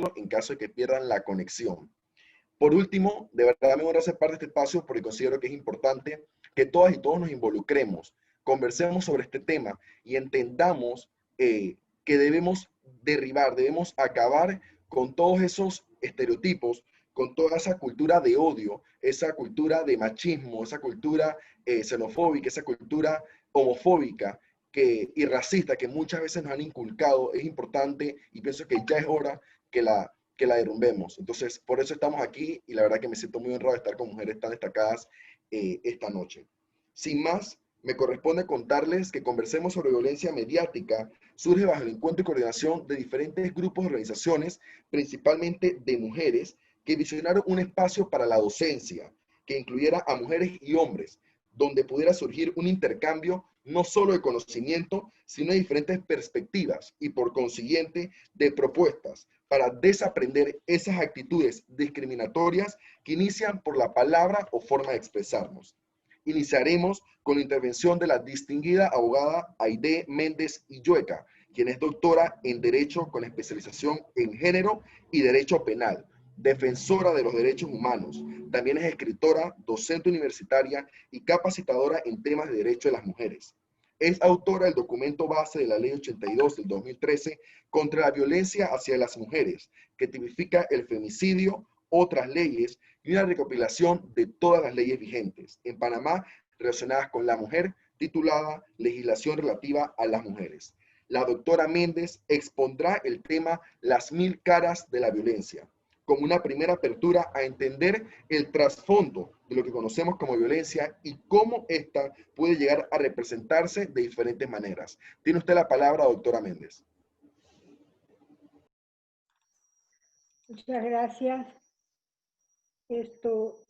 nosotros en caso de que pierdan la conexión. Por último, de verdad me voy a hacer parte de este espacio porque considero que es importante que todas y todos nos involucremos, conversemos sobre este tema y entendamos que debemos derribar, debemos acabar con todos esos estereotipos, con toda esa cultura de odio, esa cultura de machismo, esa cultura xenofóbica, esa cultura homofóbica y racista que muchas veces nos han inculcado. Es importante y pienso que ya es hora que la derrumbemos. Entonces, por eso estamos aquí y la verdad que me siento muy honrado de estar con mujeres tan destacadas esta noche. Sin más, me corresponde contarles que Conversemos sobre Violencia Mediática surge bajo el encuentro y coordinación de diferentes grupos y organizaciones, principalmente de mujeres, que visionaron un espacio para la docencia, que incluyera a mujeres y hombres, donde pudiera surgir un intercambio no solo de conocimiento, sino de diferentes perspectivas y por consiguiente de propuestas para desaprender esas actitudes discriminatorias que inician por la palabra o forma de expresarnos. Iniciaremos con la intervención de la distinguida abogada Aide Méndez Illueca, quien es doctora en Derecho con especialización en Género y Derecho Penal, defensora de los derechos humanos. También es escritora, docente universitaria y capacitadora en temas de derechos de las mujeres. Es autora del documento base de la Ley 82 del 2013 contra la violencia hacia las mujeres, que tipifica el femicidio, otras leyes y una recopilación de todas las leyes vigentes en Panamá relacionadas con la mujer, titulada Legislación relativa a las mujeres. La doctora Méndez expondrá el tema Las 1000 caras de la violencia, como una primera apertura a entender el trasfondo de lo que conocemos como violencia y cómo ésta puede llegar a representarse de diferentes maneras. Tiene usted la palabra, doctora Méndez. Muchas gracias.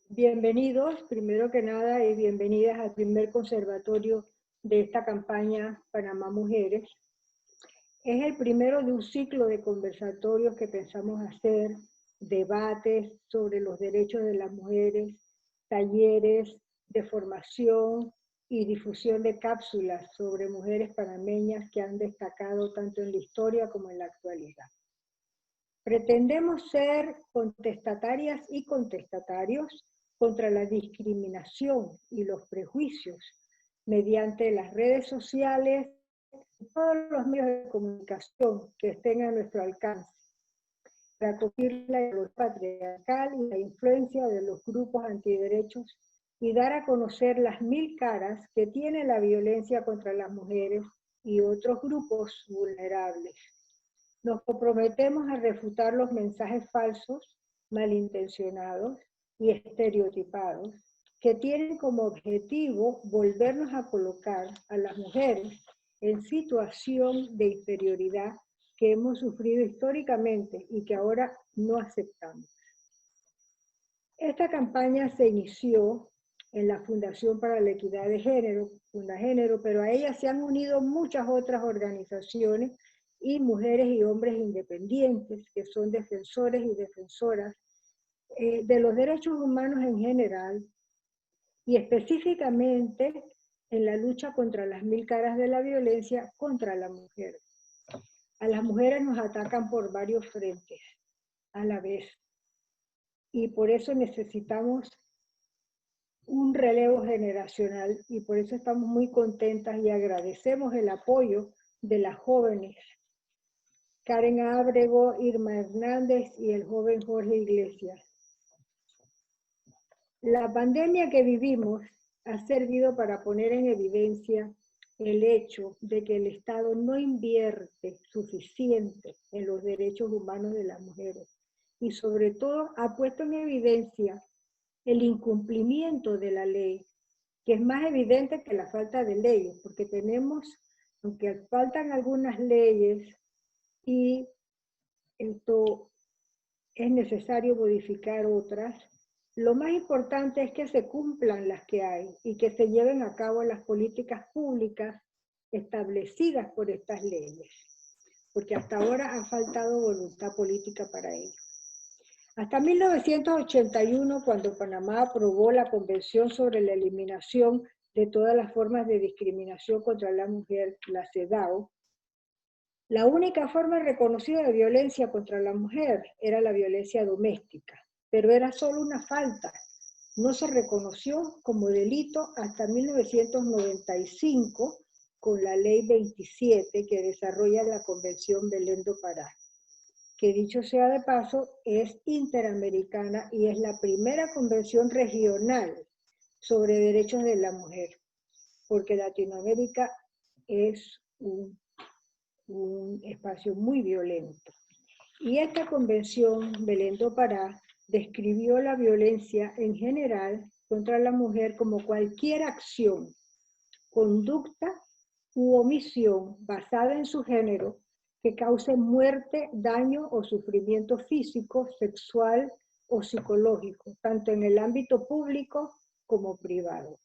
Bienvenidos, primero que nada, y bienvenidas al primer conservatorio de esta campaña Panamá Mujeres. Es el primero de un ciclo de conversatorios que pensamos hacer, debates sobre los derechos de las mujeres, talleres de formación y difusión de cápsulas sobre mujeres panameñas que han destacado tanto en la historia como en la actualidad. Pretendemos ser contestatarias y contestatarios contra la discriminación y los prejuicios mediante las redes sociales y todos los medios de comunicación que estén a nuestro alcance, para combatir la ideología patriarcal y la influencia de los grupos antiderechos y dar a conocer las 1000 caras que tiene la violencia contra las mujeres y otros grupos vulnerables. Nos comprometemos a refutar los mensajes falsos, malintencionados y estereotipados que tienen como objetivo volvernos a colocar a las mujeres en situación de inferioridad que hemos sufrido históricamente y que ahora no aceptamos. Esta campaña se inició en la Fundación para la Equidad de Género, Fundagénero, pero a ella se han unido muchas otras organizaciones y mujeres y hombres independientes que son defensores y defensoras de los derechos humanos en general y específicamente en la lucha contra las 1000 caras de la violencia contra la mujer. A las mujeres nos atacan por varios frentes a la vez y por eso necesitamos un relevo generacional y por eso estamos muy contentas y agradecemos el apoyo de las jóvenes Karen Ábrego, Irma Hernández y el joven Jorge Iglesias. La pandemia que vivimos ha servido para poner en evidencia el hecho de que el Estado no invierte suficiente en los derechos humanos de las mujeres y sobre todo ha puesto en evidencia el incumplimiento de la ley, que es más evidente que la falta de leyes, porque tenemos, aunque faltan algunas leyes, y esto es necesario modificar otras. Lo más importante es que se cumplan las que hay y que se lleven a cabo las políticas públicas establecidas por estas leyes, porque hasta ahora ha faltado voluntad política para ello. Hasta 1981, cuando Panamá aprobó la Convención sobre la Eliminación de todas las formas de discriminación contra la mujer, la CEDAW, La única forma reconocida de violencia contra la mujer era la violencia doméstica, pero era solo una falta. No se reconoció como delito hasta 1995 con la Ley 27 que desarrolla la Convención Belén do Pará, que dicho sea de paso es interamericana y es la primera convención regional sobre derechos de la mujer, porque Latinoamérica es un espacio muy violento. Y esta convención, Belén do Pará, describió la violencia en general contra la mujer como cualquier acción, conducta u omisión basada en su género que cause muerte, daño o sufrimiento físico, sexual o psicológico, tanto en el ámbito público como privado.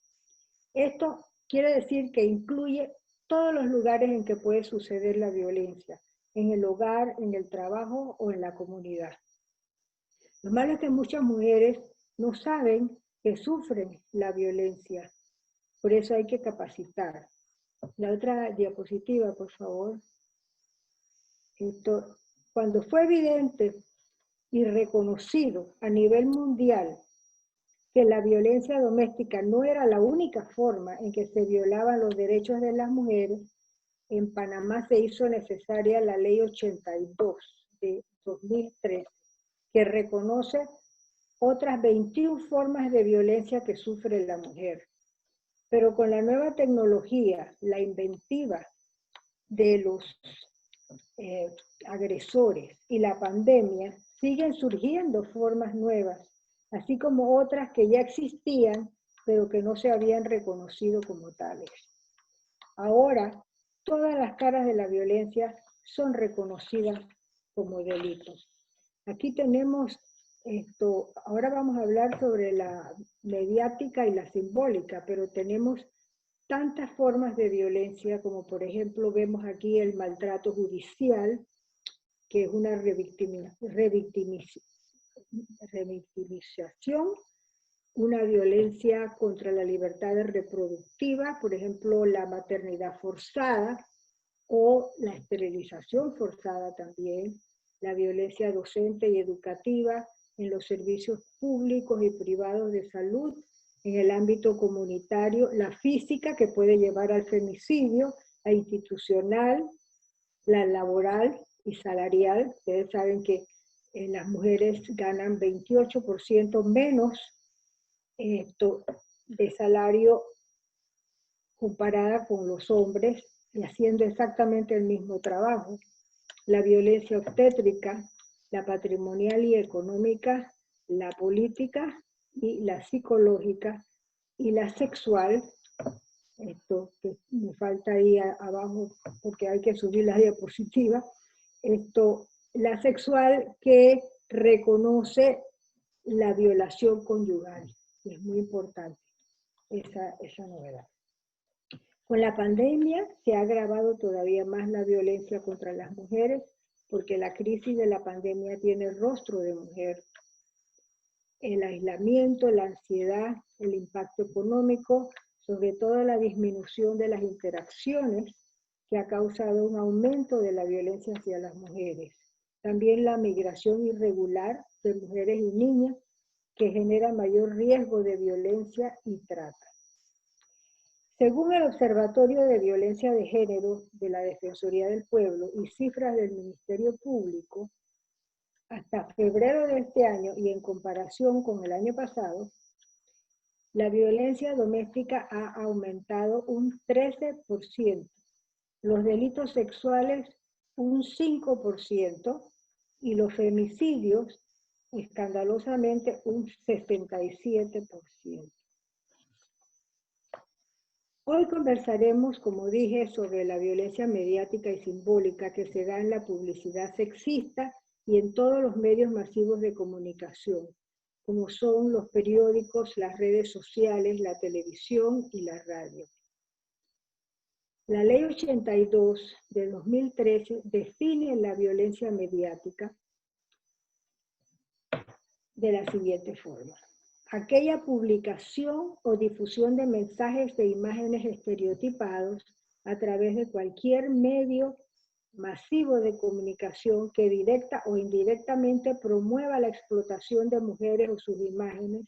Esto quiere decir que incluye todos los lugares en que puede suceder la violencia, en el hogar, en el trabajo o en la comunidad. Lo malo es que muchas mujeres no saben que sufren la violencia, por eso hay que capacitar. La otra diapositiva, por favor. Cuando fue evidente y reconocido a nivel mundial que la violencia doméstica no era la única forma en que se violaban los derechos de las mujeres, en Panamá se hizo necesaria la Ley 82 de 2013, que reconoce otras 21 formas de violencia que sufre la mujer. Pero con la nueva tecnología, la inventiva de los agresores y la pandemia, siguen surgiendo formas nuevas, así como otras que ya existían, pero que no se habían reconocido como tales. Ahora, todas las caras de la violencia son reconocidas como delitos. Aquí tenemos esto, ahora vamos a hablar sobre la mediática y la simbólica, pero tenemos tantas formas de violencia, como por ejemplo vemos aquí el maltrato judicial, que es una revictimización, una violencia contra la libertad reproductiva, por ejemplo la maternidad forzada o la esterilización forzada también, la violencia docente y educativa en los servicios públicos y privados de salud, en el ámbito comunitario, la física que puede llevar al femicidio, la institucional, la laboral y salarial. Ustedes saben que las mujeres ganan 28% menos de salario comparada con los hombres y haciendo exactamente el mismo trabajo. La violencia obstétrica, la patrimonial y económica, la política y la psicológica y la sexual. Esto que me falta ahí abajo porque hay que subir la diapositiva. La sexual que reconoce la violación conyugal. Es muy importante esa novedad. Con la pandemia se ha agravado todavía más la violencia contra las mujeres porque la crisis de la pandemia tiene rostro de mujer. El aislamiento, la ansiedad, el impacto económico, sobre todo la disminución de las interacciones que ha causado un aumento de la violencia hacia las mujeres. También la migración irregular de mujeres y niñas que genera mayor riesgo de violencia y trata. Según el Observatorio de Violencia de Género de la Defensoría del Pueblo y cifras del Ministerio Público, hasta febrero de este año y en comparación con el año pasado, la violencia doméstica ha aumentado un 13%, los delitos sexuales un 5% y los femicidios escandalosamente un 67%. Hoy conversaremos, como dije, sobre la violencia mediática y simbólica que se da en la publicidad sexista y en todos los medios masivos de comunicación, como son los periódicos, las redes sociales, la televisión y la radio. La Ley 82 de 2013 define la violencia mediática de la siguiente forma. Aquella publicación o difusión de mensajes de imágenes estereotipados a través de cualquier medio masivo de comunicación que directa o indirectamente promueva la explotación de mujeres o sus imágenes,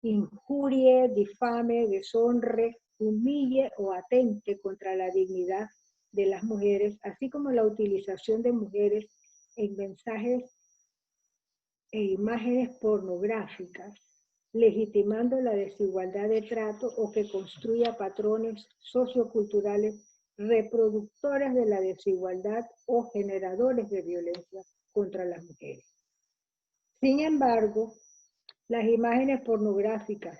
injurie, difame, deshonre, humille o atente contra la dignidad de las mujeres, así como la utilización de mujeres en mensajes e imágenes pornográficas, legitimando la desigualdad de trato o que construya patrones socioculturales reproductores de la desigualdad o generadores de violencia contra las mujeres. Sin embargo, las imágenes pornográficas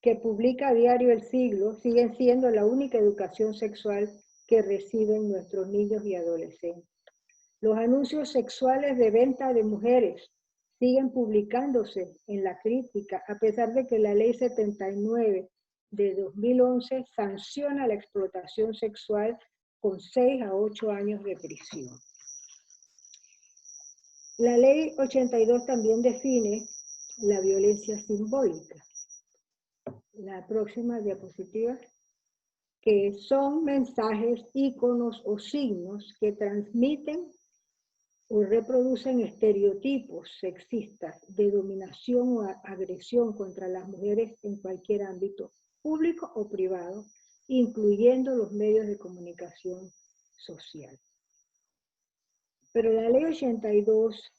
que publica a diario El Siglo siguen siendo la única educación sexual que reciben nuestros niños y adolescentes. Los anuncios sexuales de venta de mujeres siguen publicándose en la crítica, a pesar de que la Ley 79 de 2011 sanciona la explotación sexual con 6 a 8 años de prisión. La Ley 82 también define la violencia simbólica. La próxima diapositiva, que son mensajes, íconos o signos que transmiten o reproducen estereotipos sexistas de dominación o agresión contra las mujeres en cualquier ámbito, público o privado, incluyendo los medios de comunicación social. Pero la Ley 82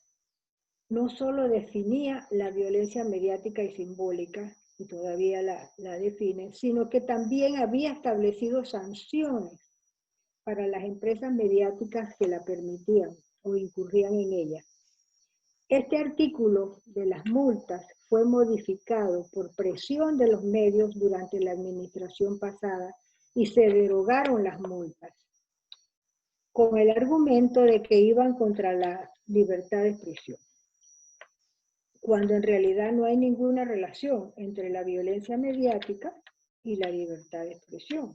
no solo definía la violencia mediática y simbólica, y todavía la define, sino que también había establecido sanciones para las empresas mediáticas que la permitían o incurrían en ella. Este artículo de las multas fue modificado por presión de los medios durante la administración pasada y se derogaron las multas, con el argumento de que iban contra la libertad de expresión, cuando en realidad no hay ninguna relación entre la violencia mediática y la libertad de expresión.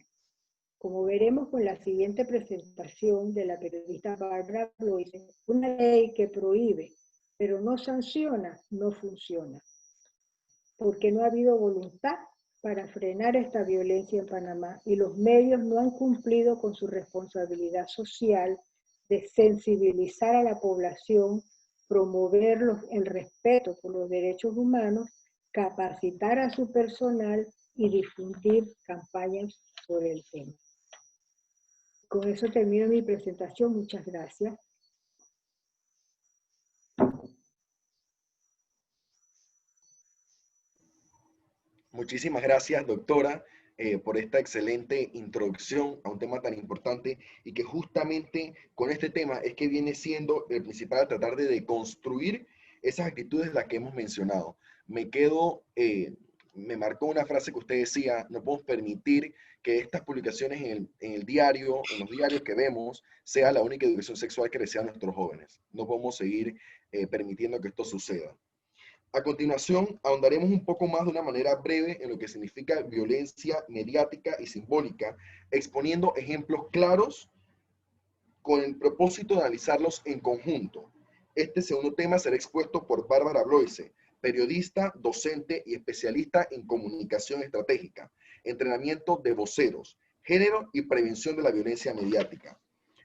Como veremos con la siguiente presentación de la periodista Barbara Bloise, una ley que prohíbe, pero no sanciona, no funciona, porque no ha habido voluntad para frenar esta violencia en Panamá y los medios no han cumplido con su responsabilidad social de sensibilizar a la población, promover el respeto por los derechos humanos, capacitar a su personal y difundir campañas sobre el tema. Con eso termino mi presentación. Muchas gracias. Muchísimas gracias, doctora, por esta excelente introducción a un tema tan importante y que justamente con este tema es que viene siendo el principal a tratar de deconstruir esas actitudes de las que hemos mencionado. Me marcó una frase que usted decía: no podemos permitir que estas publicaciones en el diario, en los diarios que vemos, sea la única educación sexual que reciban nuestros jóvenes. No podemos seguir permitiendo que esto suceda. A continuación, ahondaremos un poco más de una manera breve en lo que significa violencia mediática y simbólica, exponiendo ejemplos claros con el propósito de analizarlos en conjunto. Este segundo tema será expuesto por Bárbara Bloise, periodista, docente y especialista en comunicación estratégica, entrenamiento de voceros, género y prevención de la violencia mediática.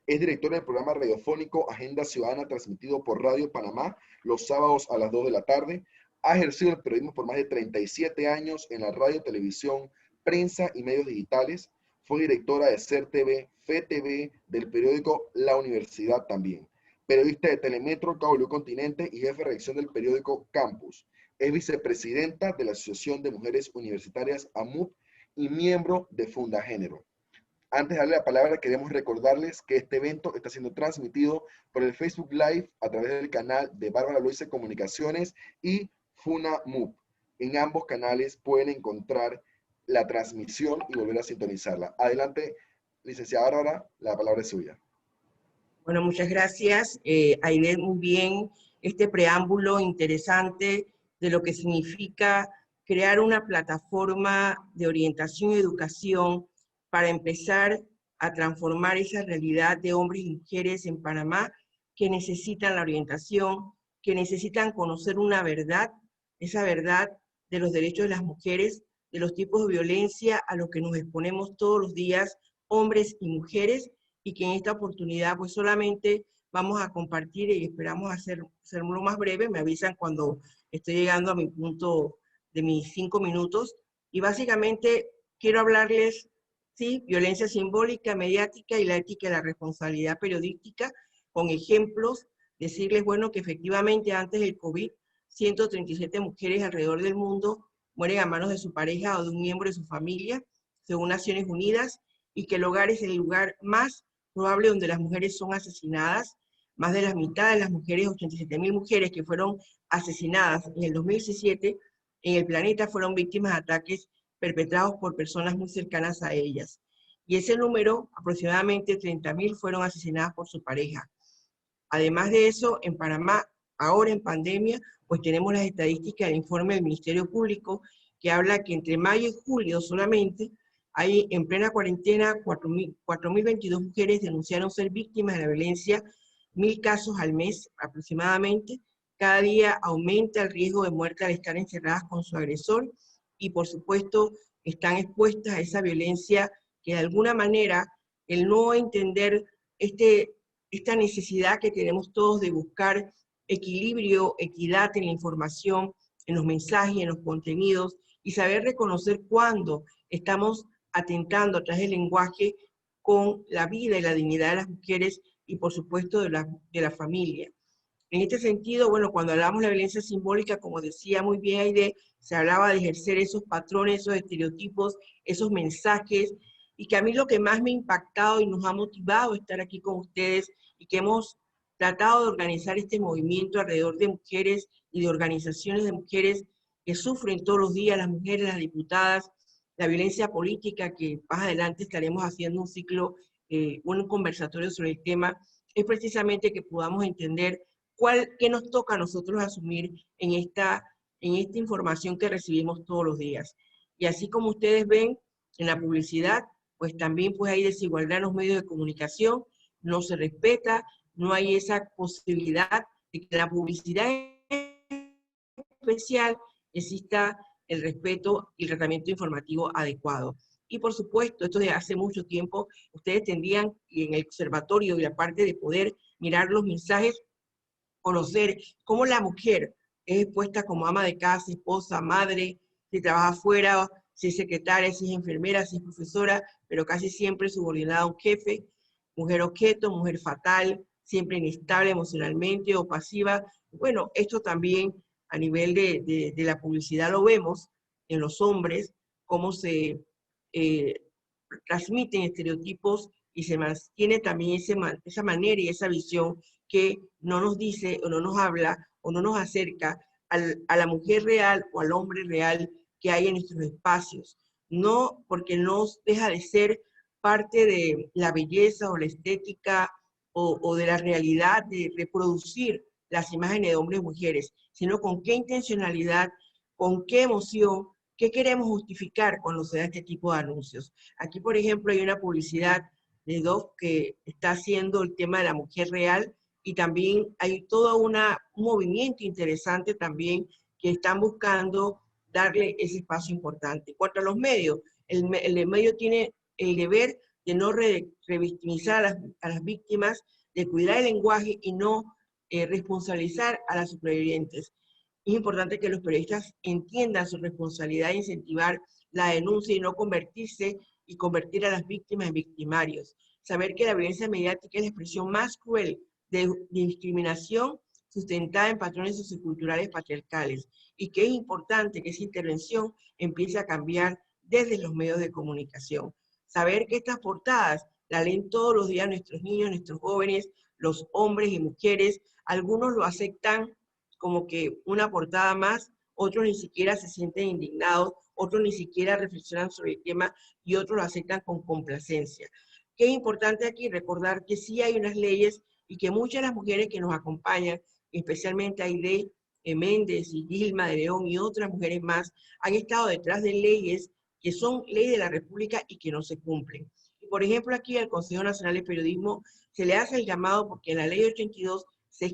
Es directora del programa radiofónico Agenda Ciudadana, transmitido por Radio Panamá los sábados a las 2 de la tarde. Ha ejercido el periodismo por más de 37 años en la radio, televisión, prensa y medios digitales. Fue directora de SER TV, FETV, del periódico La Universidad también. Periodista de Telemetro, Cable Continente y jefe de redacción del periódico Campus. Es vicepresidenta de la Asociación de Mujeres Universitarias AMUP y miembro de Fundagénero. Antes de darle la palabra, queremos recordarles que este evento está siendo transmitido por el Facebook Live a través del canal de Bárbara Bloise Comunicaciones y FUNAMUP. En ambos canales pueden encontrar la transmisión y volver a sintonizarla. Adelante, licenciada Bárbara, la palabra es suya. Bueno, muchas gracias. Aide, muy bien este preámbulo interesante de lo que significa crear una plataforma de orientación y educación para empezar a transformar esa realidad de hombres y mujeres en Panamá que necesitan la orientación, que necesitan conocer una verdad, esa verdad de los derechos de las mujeres, de los tipos de violencia a los que nos exponemos todos los días, hombres y mujeres, y que en esta oportunidad pues solamente vamos a compartir y esperamos hacerlo más breve. Me avisan cuando estoy llegando a mi punto de mis 5 minutos. Y básicamente quiero hablarles, sí, violencia simbólica, mediática y la ética y la responsabilidad periodística, con ejemplos, decirles, bueno, que efectivamente antes del COVID, 137 mujeres alrededor del mundo mueren a manos de su pareja o de un miembro de su familia, según Naciones Unidas, y que el hogar es el lugar más probable donde las mujeres son asesinadas. Más de la mitad de las mujeres, 87.000 mujeres que fueron asesinadas en el 2017 en el planeta fueron víctimas de ataques perpetrados por personas muy cercanas a ellas. Y ese número, aproximadamente 30.000, fueron asesinadas por su pareja. Además de eso, en Panamá, ahora en pandemia, pues tenemos las estadísticas del informe del Ministerio Público, que habla que entre mayo y julio solamente hay en plena cuarentena 4.022 mujeres denunciaron ser víctimas de la violencia, 1.000 casos al mes aproximadamente. Cada día aumenta el riesgo de muerte al estar encerradas con su agresor y por supuesto están expuestas a esa violencia que de alguna manera el no entender esta necesidad que tenemos todos de buscar equilibrio, equidad en la información, en los mensajes, en los contenidos, y saber reconocer cuándo estamos atentando a través del lenguaje con la vida y la dignidad de las mujeres y por supuesto de la familia. En este sentido, bueno, cuando hablamos de la violencia simbólica, como decía muy bien Aide, se hablaba de ejercer esos patrones, esos estereotipos, esos mensajes, y que a mí lo que más me ha impactado y nos ha motivado a estar aquí con ustedes y que hemos tratado de organizar este movimiento alrededor de mujeres y de organizaciones de mujeres que sufren todos los días, las mujeres, las diputadas, la violencia política, que más adelante estaremos haciendo un ciclo, un conversatorio sobre el tema, es precisamente que podamos entender qué nos toca a nosotros asumir en esta información que recibimos todos los días. Y así como ustedes ven en la publicidad, pues también pues hay desigualdad en los medios de comunicación, no se respeta, no hay esa posibilidad de que la publicidad especial exista el respeto y el tratamiento informativo adecuado. Y por supuesto, esto de hace mucho tiempo, ustedes tendrían, y en el observatorio y la parte de poder mirar los mensajes, conocer cómo la mujer es expuesta como ama de casa, esposa, madre, si trabaja afuera, si es secretaria, si es enfermera, si es profesora, pero casi siempre subordinada a un jefe, mujer objeto, mujer fatal, siempre inestable emocionalmente o pasiva. Bueno, esto también a nivel de la publicidad lo vemos en los hombres, cómo se transmiten estereotipos y se mantiene también esa manera y esa visión que no nos dice o no nos habla o no nos acerca a la mujer real o al hombre real que hay en nuestros espacios. No porque no deja de ser parte de la belleza o la estética o de la realidad de reproducir las imágenes de hombres y mujeres, sino con qué intencionalidad, con qué emoción, qué queremos justificar cuando se da este tipo de anuncios. Aquí, por ejemplo, hay una publicidad de Dove que está haciendo el tema de la mujer real y también hay todo un movimiento interesante también que están buscando darle ese espacio importante. En cuanto a los medios, el medio tiene el deber de no revictimizar a las víctimas, de cuidar el lenguaje y no responsabilizar a las supervivientes. Es importante que los periodistas entiendan su responsabilidad de incentivar la denuncia y no convertir a las víctimas en victimarios. Saber que la violencia mediática es la expresión más cruel de discriminación sustentada en patrones socioculturales patriarcales y que es importante que esa intervención empiece a cambiar desde los medios de comunicación. Saber que estas portadas la leen todos los días nuestros niños, nuestros jóvenes, los hombres y mujeres, algunos lo aceptan como que una portada más, otros ni siquiera se sienten indignados, otros ni siquiera reflexionan sobre el tema y otros lo aceptan con complacencia. ¿Qué es importante aquí? Recordar que sí hay unas leyes y que muchas de las mujeres que nos acompañan, especialmente Aide Méndez y Gilma de León y otras mujeres más, han estado detrás de leyes que son ley de la República y que no se cumplen. Y por ejemplo, aquí al Consejo Nacional de Periodismo se le hace el llamado porque en la ley 82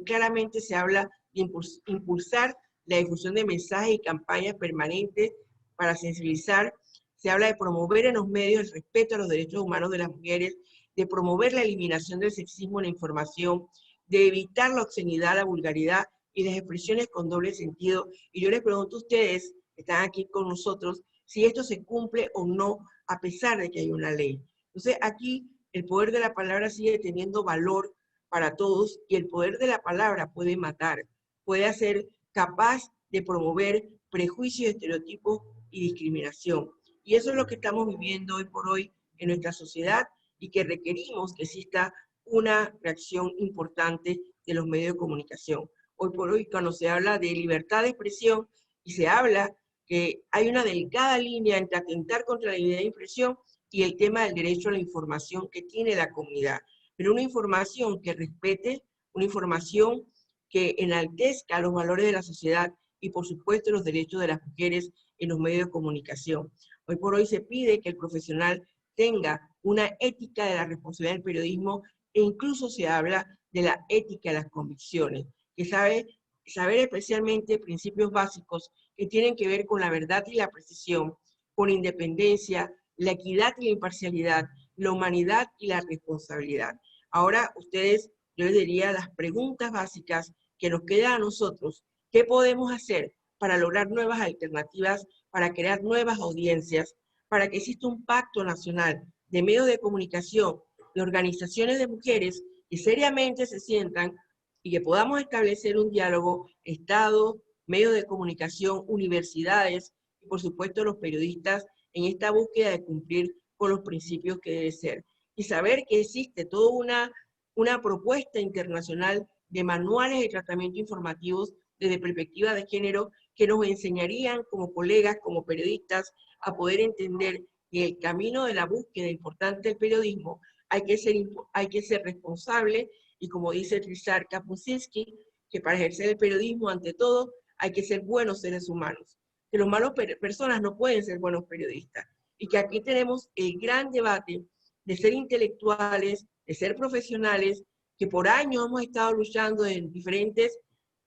claramente se habla de impulsar la difusión de mensajes y campañas permanentes para sensibilizar. Se habla de promover en los medios el respeto a los derechos humanos de las mujeres de promover la eliminación del sexismo en la información, de evitar la obscenidad, la vulgaridad y las expresiones con doble sentido. Y yo les pregunto a ustedes, que están aquí con nosotros, si esto se cumple o no, a pesar de que hay una ley. Entonces, aquí el poder de la palabra sigue teniendo valor para todos, y el poder de la palabra puede matar, puede hacer capaz de promover prejuicios, estereotipos y discriminación. Y eso es lo que estamos viviendo hoy por hoy en nuestra sociedad, y que requerimos que exista una reacción importante de los medios de comunicación. Hoy por hoy, cuando se habla de libertad de expresión y se habla que hay una delicada línea entre atentar contra la libertad de expresión y el tema del derecho a la información que tiene la comunidad, pero una información que respete, una información que enaltezca los valores de la sociedad y, por supuesto, los derechos de las mujeres en los medios de comunicación. Hoy por hoy se pide que el profesional tenga una ética de la responsabilidad del periodismo, e incluso se habla de la ética de las convicciones, que saber especialmente principios básicos que tienen que ver con la verdad y la precisión, con la independencia, la equidad y la imparcialidad, la humanidad y la responsabilidad. Ahora ustedes, yo les diría las preguntas básicas que nos quedan a nosotros. ¿Qué podemos hacer para lograr nuevas alternativas, para crear nuevas audiencias, para que exista un pacto nacional de medios de comunicación, de organizaciones de mujeres que seriamente se sientan y que podamos establecer un diálogo, Estado, medios de comunicación, universidades y, por supuesto, los periodistas en esta búsqueda de cumplir con los principios que debe ser? Y saber que existe toda una propuesta internacional de manuales de tratamiento informativos desde perspectiva de género que nos enseñarían como colegas, como periodistas, a poder entender que el camino de la búsqueda importante del periodismo hay que ser responsable, y como dice Ryszard Kapuscinski, que para ejercer el periodismo ante todo hay que ser buenos seres humanos, que los malos personas no pueden ser buenos periodistas, y que aquí tenemos el gran debate de ser intelectuales, de ser profesionales, que por años hemos estado luchando en diferentes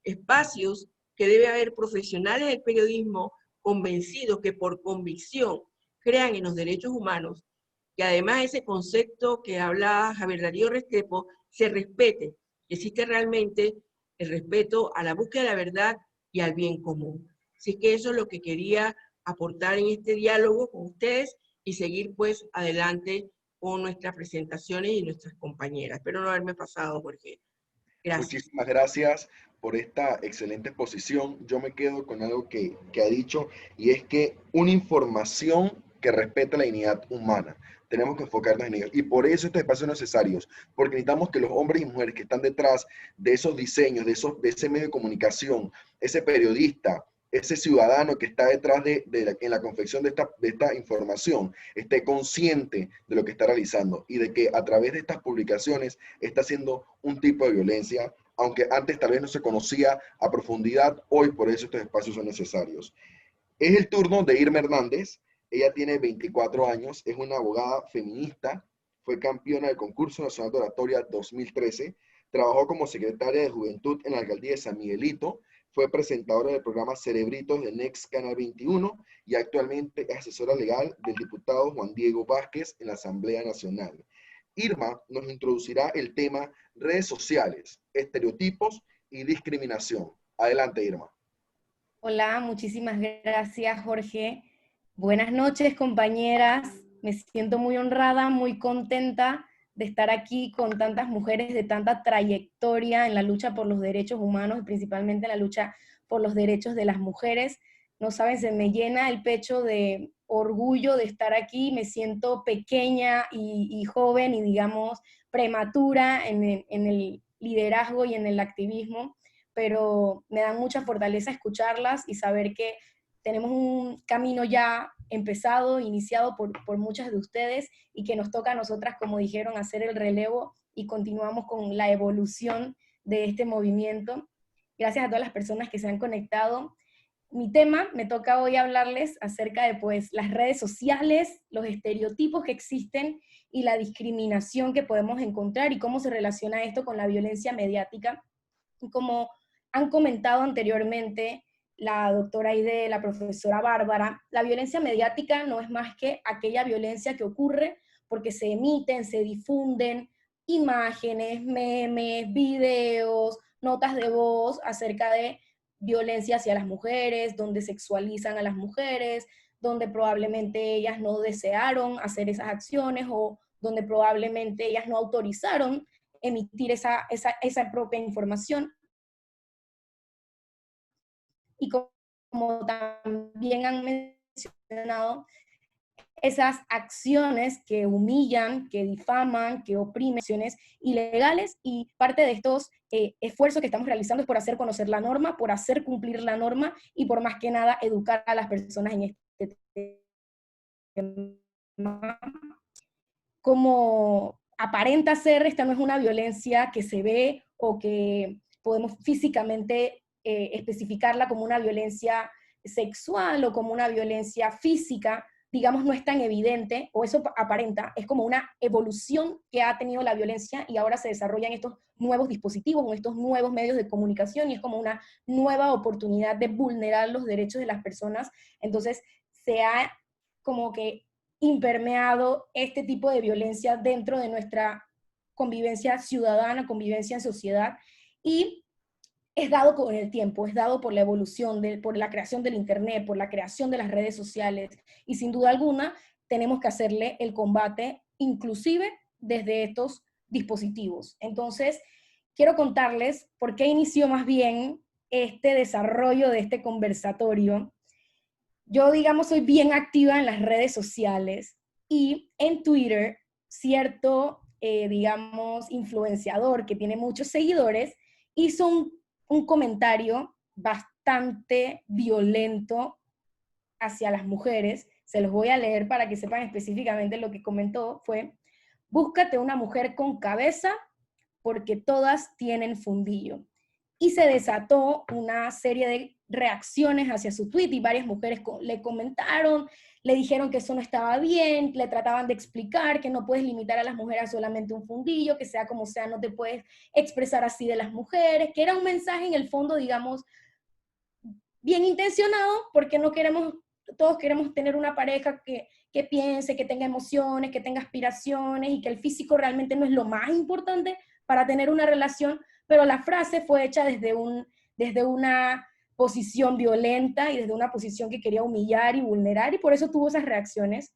espacios, que debe haber profesionales del periodismo convencidos que por convicción crean en los derechos humanos, que además ese concepto que habla Javier Darío Restrepo se respete, que existe realmente el respeto a la búsqueda de la verdad y al bien común. Así que eso es lo que quería aportar en este diálogo con ustedes, y seguir pues adelante con nuestras presentaciones y nuestras compañeras. Espero no haberme pasado, Jorge. Gracias. Muchísimas gracias por esta excelente exposición. Yo me quedo con algo que ha dicho, y es que una información que respete la dignidad humana. Tenemos que enfocarnos en ello. Y por eso estos espacios son necesarios, porque necesitamos que los hombres y mujeres que están detrás de esos diseños, de ese medio de comunicación, ese periodista, ese ciudadano que está detrás en la confección de esta información, esté consciente de lo que está realizando, y de que a través de estas publicaciones está haciendo un tipo de violencia, aunque antes tal vez no se conocía a profundidad. Hoy por eso estos espacios son necesarios. Es el turno de Irma Hernández. Ella tiene 24 años, es una abogada feminista, fue campeona del Concurso Nacional de Oratoria 2013, trabajó como secretaria de Juventud en la alcaldía de San Miguelito, fue presentadora del programa Cerebritos de Next Canal 21, y actualmente es asesora legal del diputado Juan Diego Vázquez en la Asamblea Nacional. Irma nos introducirá el tema redes sociales, estereotipos y discriminación. Adelante, Irma. Hola, muchísimas gracias, Jorge. Buenas noches, compañeras. Me siento muy honrada, muy contenta de estar aquí con tantas mujeres de tanta trayectoria en la lucha por los derechos humanos, y principalmente en la lucha por los derechos de las mujeres. No saben, se me llena el pecho de orgullo de estar aquí. Me siento pequeña y joven y, digamos, prematura en el liderazgo y en el activismo, pero me da mucha fortaleza escucharlas y saber que tenemos un camino ya empezado, iniciado por muchas de ustedes, y que nos toca a nosotras, como dijeron, hacer el relevo, y continuamos con la evolución de este movimiento. Gracias a todas las personas que se han conectado. Mi tema, me toca hoy hablarles acerca de pues las redes sociales, los estereotipos que existen y la discriminación que podemos encontrar, y cómo se relaciona esto con la violencia mediática. Como han comentado anteriormente la doctora Aide, la profesora Bárbara, la violencia mediática no es más que aquella violencia que ocurre porque se emiten, se difunden imágenes, memes, videos, notas de voz acerca de violencia hacia las mujeres, donde sexualizan a las mujeres, donde probablemente ellas no desearon hacer esas acciones o donde probablemente ellas no autorizaron emitir esa propia información. Y como también han mencionado, esas acciones que humillan, que difaman, que oprimen, acciones ilegales, y parte de estos esfuerzos que estamos realizando es por hacer conocer la norma, por hacer cumplir la norma y por más que nada educar a las personas en este tema. Como aparenta ser, esta no es una violencia que se ve o que podemos físicamente especificarla como una violencia sexual o como una violencia física, digamos, no es tan evidente, o eso aparenta, es como una evolución que ha tenido la violencia y ahora se desarrollan estos nuevos dispositivos, o estos nuevos medios de comunicación, y es como una nueva oportunidad de vulnerar los derechos de las personas. Entonces, se ha como que impermeado este tipo de violencia dentro de nuestra convivencia ciudadana, convivencia en sociedad, y es dado con el tiempo, es dado por la evolución, por la creación del Internet, por la creación de las redes sociales, y sin duda alguna tenemos que hacerle el combate inclusive desde estos dispositivos. Entonces, quiero contarles por qué inició más bien este desarrollo de este conversatorio. Yo, digamos, soy bien activa en las redes sociales y en Twitter, cierto, digamos, influenciador que tiene muchos seguidores, hizo un comentario bastante violento hacia las mujeres. Se los voy a leer para que sepan específicamente lo que comentó. Fue: búscate una mujer con cabeza porque todas tienen fundillo. Y se desató una serie de reacciones hacia su tweet y varias mujeres le comentaron, le dijeron que eso no estaba bien, le trataban de explicar que no puedes limitar a las mujeres a solamente un fundillo, que sea como sea, no te puedes expresar así de las mujeres, que era un mensaje en el fondo, digamos, bien intencionado, porque no queremos, todos queremos tener una pareja que piense, que tenga emociones, que tenga aspiraciones, y que el físico realmente no es lo más importante para tener una relación, pero la frase fue hecha desde una posición violenta y desde una posición que quería humillar y vulnerar, y por eso tuvo esas reacciones.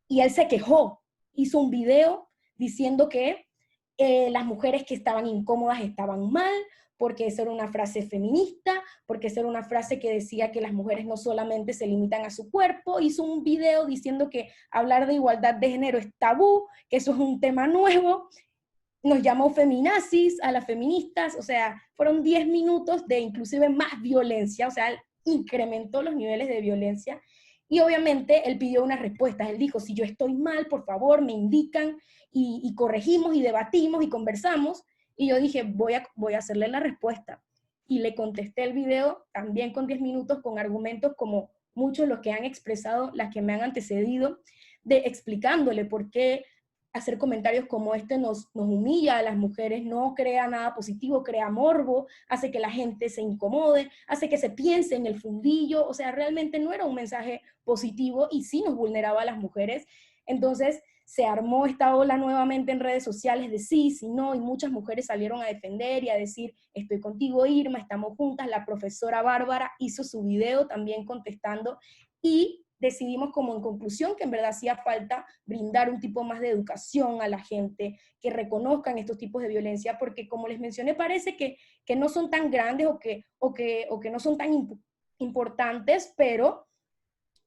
Y él se quejó, hizo un video diciendo que las mujeres que estaban incómodas estaban mal, porque esa era una frase feminista, porque esa era una frase que decía que las mujeres no solamente se limitan a su cuerpo. Hizo un video diciendo que hablar de igualdad de género es tabú, que eso es un tema nuevo. Nos llamó feminazis a las feministas, o sea, fueron 10 minutos de inclusive más violencia, o sea, incrementó los niveles de violencia. Y obviamente él pidió unas respuestas. Él dijo: si yo estoy mal, por favor, me indican, y corregimos y debatimos y conversamos. Y yo dije, voy a hacerle la respuesta. Y le contesté el video también con 10 minutos, con argumentos como muchos los que han expresado las que me han antecedido, explicándole por qué hacer comentarios como este nos humilla a las mujeres, no crea nada positivo, crea morbo, hace que la gente se incomode, hace que se piense en el fundillo. O sea, realmente no era un mensaje positivo y sí nos vulneraba a las mujeres. Entonces se armó esta ola nuevamente en redes sociales de sí, sí, no, y muchas mujeres salieron a defender y a decir: estoy contigo, Irma, estamos juntas. La profesora Bárbara hizo su video también contestando, y decidimos como en conclusión que en verdad hacía falta brindar un tipo más de educación a la gente, que reconozcan estos tipos de violencia, porque como les mencioné, parece que no son tan grandes o que no son tan importantes, pero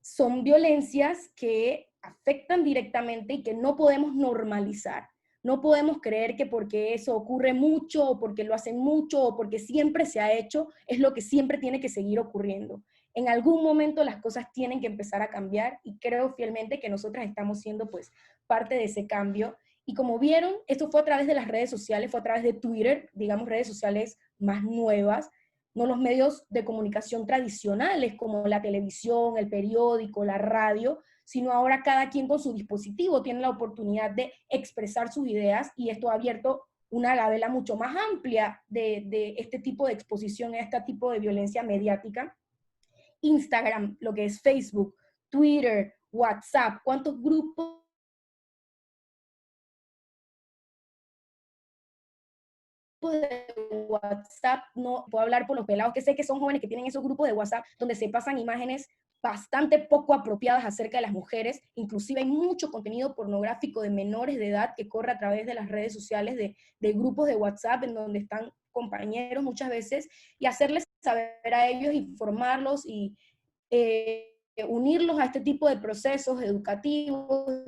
son violencias que afectan directamente y que no podemos normalizar. No podemos creer que porque eso ocurre mucho, o porque lo hacen mucho, o porque siempre se ha hecho, es lo que siempre tiene que seguir ocurriendo. En algún momento las cosas tienen que empezar a cambiar, y creo fielmente que nosotras estamos siendo pues parte de ese cambio. Y como vieron, esto fue a través de las redes sociales, fue a través de Twitter, digamos, redes sociales más nuevas, no los medios de comunicación tradicionales como la televisión, el periódico, la radio, sino ahora cada quien con su dispositivo tiene la oportunidad de expresar sus ideas, y esto ha abierto una gavela mucho más amplia de este tipo de exposición, a este tipo de violencia mediática. Instagram, lo que es Facebook, Twitter, WhatsApp, ¿cuántos grupos de WhatsApp, no puedo hablar por los pelados, que sé que son jóvenes que tienen esos grupos de WhatsApp donde se pasan imágenes bastante poco apropiadas acerca de las mujeres, inclusive hay mucho contenido pornográfico de menores de edad que corre a través de las redes sociales, de grupos de WhatsApp en donde están compañeros muchas veces, y hacerles saber a ellos, informarlos y unirlos a este tipo de procesos educativos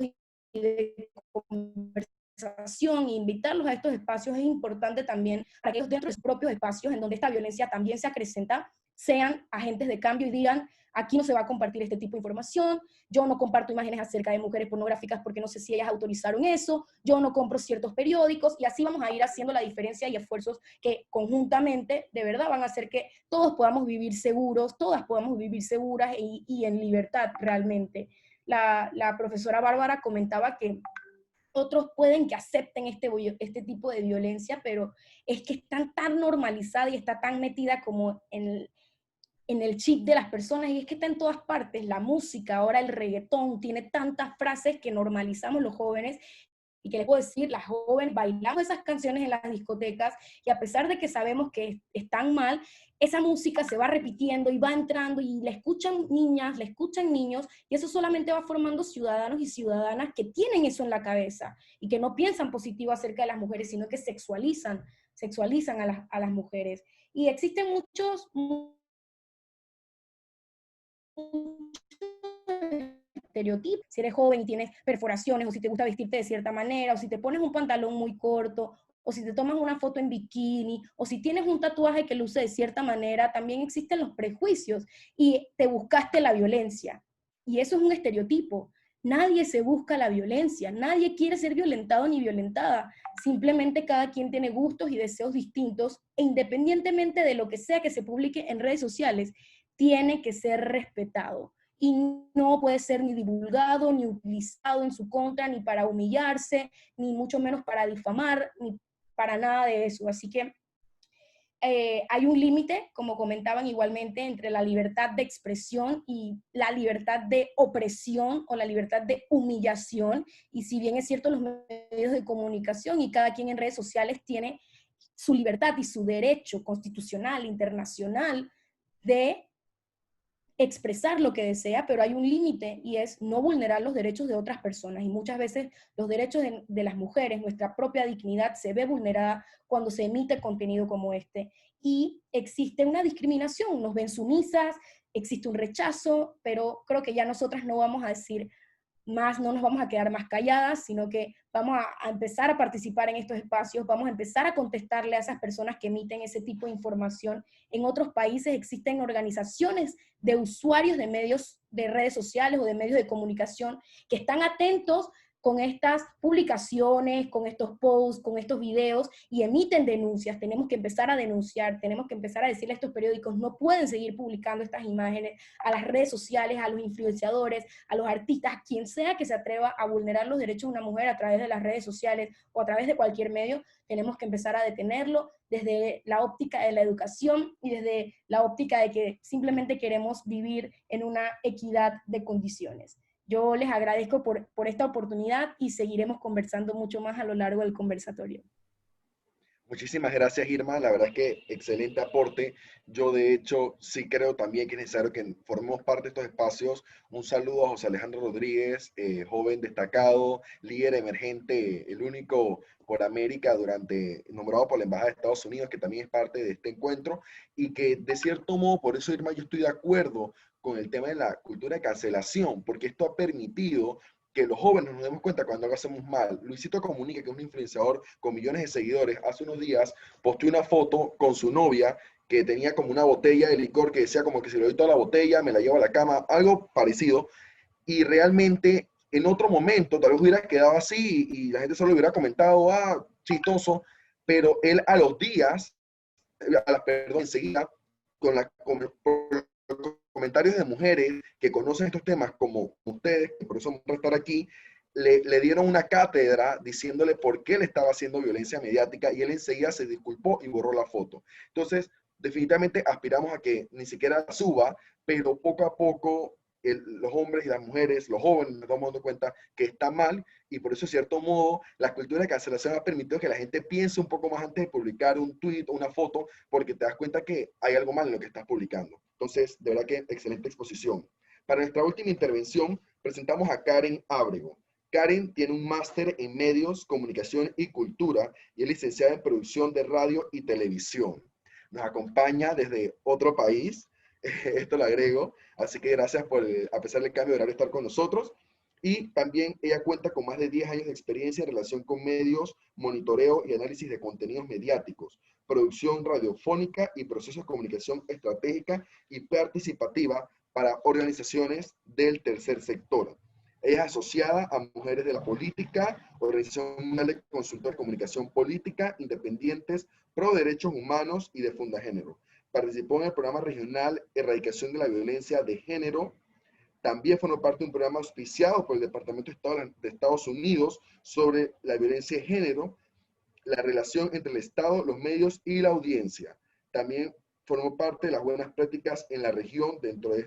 y de conversación, e invitarlos a estos espacios es importante también para que ellos dentro de sus propios espacios en donde esta violencia también se acrecenta, sean agentes de cambio y digan, aquí no se va a compartir este tipo de información, yo no comparto imágenes acerca de mujeres pornográficas porque no sé si ellas autorizaron eso, yo no compro ciertos periódicos, y así vamos a ir haciendo la diferencia y esfuerzos que conjuntamente de verdad van a hacer que todos podamos vivir seguros, todas podamos vivir seguras y en libertad realmente. La profesora Bárbara comentaba que otros pueden que acepten este tipo de violencia, pero es que está tan normalizada y está tan metida como en el chip de las personas, y es que está en todas partes. La música, ahora el reggaetón, tiene tantas frases que normalizamos los jóvenes, y que les puedo decir, las jóvenes bailamos esas canciones en las discotecas, y a pesar de que sabemos que están mal, esa música se va repitiendo y va entrando, y la escuchan niñas, la escuchan niños, y eso solamente va formando ciudadanos y ciudadanas que tienen eso en la cabeza, y que no piensan positivo acerca de las mujeres, sino que sexualizan a las mujeres. Y existen muchos estereotipos. Si eres joven y tienes perforaciones, o si te gusta vestirte de cierta manera, o si te pones un pantalón muy corto, o si te tomas una foto en bikini, o si tienes un tatuaje que luce de cierta manera, también existen los prejuicios y te buscaste la violencia. Y eso es un estereotipo. Nadie se busca la violencia, nadie quiere ser violentado ni violentada. Simplemente cada quien tiene gustos y deseos distintos, e independientemente de lo que sea que se publique en redes sociales, tiene que ser respetado y no puede ser ni divulgado, ni utilizado en su contra, ni para humillarse, ni mucho menos para difamar, ni para nada de eso. Así que hay un límite, como comentaban igualmente, entre la libertad de expresión y la libertad de opresión o la libertad de humillación. Y si bien es cierto, los medios de comunicación y cada quien en redes sociales tiene su libertad y su derecho constitucional, internacional, de expresar lo que desea, pero hay un límite, y es no vulnerar los derechos de otras personas. Y muchas veces los derechos de las mujeres, nuestra propia dignidad, se ve vulnerada cuando se emite contenido como este. Y existe una discriminación, nos ven sumisas, existe un rechazo, pero creo que ya nosotras no vamos a decir más, no nos vamos a quedar más calladas, sino que vamos a empezar a participar en estos espacios, vamos a empezar a contestarle a esas personas que emiten ese tipo de información. En otros países existen organizaciones de usuarios de medios, de redes sociales o de medios de comunicación, que están atentos con estas publicaciones, con estos posts, con estos videos, y emiten denuncias. Tenemos que empezar a denunciar, tenemos que empezar a decirle a estos periódicos, no pueden seguir publicando estas imágenes, a las redes sociales, a los influenciadores, a los artistas, a quien sea que se atreva a vulnerar los derechos de una mujer a través de las redes sociales o a través de cualquier medio. Tenemos que empezar a detenerlo desde la óptica de la educación y desde la óptica de que simplemente queremos vivir en una equidad de condiciones. Yo les agradezco por esta oportunidad y seguiremos conversando mucho más a lo largo del conversatorio. Muchísimas gracias, Irma. La verdad es que excelente aporte. Yo, de hecho, sí creo también que es necesario que formemos parte de estos espacios. Un saludo a José Alejandro Rodríguez, joven destacado, líder emergente, el único por América nombrado por la Embajada de Estados Unidos, que también es parte de este encuentro, y que de cierto modo, por eso, Irma, yo estoy de acuerdo con el tema de la cultura de cancelación, porque esto ha permitido que los jóvenes nos demos cuenta cuando algo hacemos mal. Luisito Comunica, que es un influenciador con millones de seguidores, hace unos días posteó una foto con su novia que tenía como una botella de licor que decía como que si le doy toda la botella, me la llevo a la cama, algo parecido. Y realmente en otro momento tal vez hubiera quedado así y la gente solo hubiera comentado, ah, chistoso, pero él a los días, perdón, enseguida, con los comentarios de mujeres que conocen estos temas como ustedes, que por eso vamos a estar aquí, le dieron una cátedra diciéndole por qué le estaba haciendo violencia mediática, y él enseguida se disculpó y borró la foto. Entonces, definitivamente aspiramos a que ni siquiera suba, pero poco a poco los hombres y las mujeres, los jóvenes, nos estamos dando cuenta que está mal, y por eso, de cierto modo, la cultura de cancelación ha permitido que la gente piense un poco más antes de publicar un tweet o una foto, porque te das cuenta que hay algo mal en lo que estás publicando. Entonces, de verdad que excelente exposición. Para nuestra última intervención, presentamos a Karen Ábrego. Karen tiene un máster en medios, comunicación y cultura y es licenciada en producción de radio y televisión. Nos acompaña desde otro país, esto lo agrego, así que gracias por, a pesar del cambio de horario, estar con nosotros. Y también ella cuenta con más de 10 años de experiencia en relación con medios, monitoreo y análisis de contenidos mediáticos, producción radiofónica y procesos de comunicación estratégica y participativa para organizaciones del tercer sector. Ella es asociada a Mujeres de la Política, Organización Mundial de Consultores de Comunicación Política, Independientes, Pro Derechos Humanos y de Fundagénero. Participó en el programa regional Erradicación de la Violencia de Género. También formó parte de un programa auspiciado por el Departamento de Estado de Estados Unidos sobre la violencia de género, la relación entre el Estado, los medios y la audiencia. También formó parte de las buenas prácticas en la región dentro de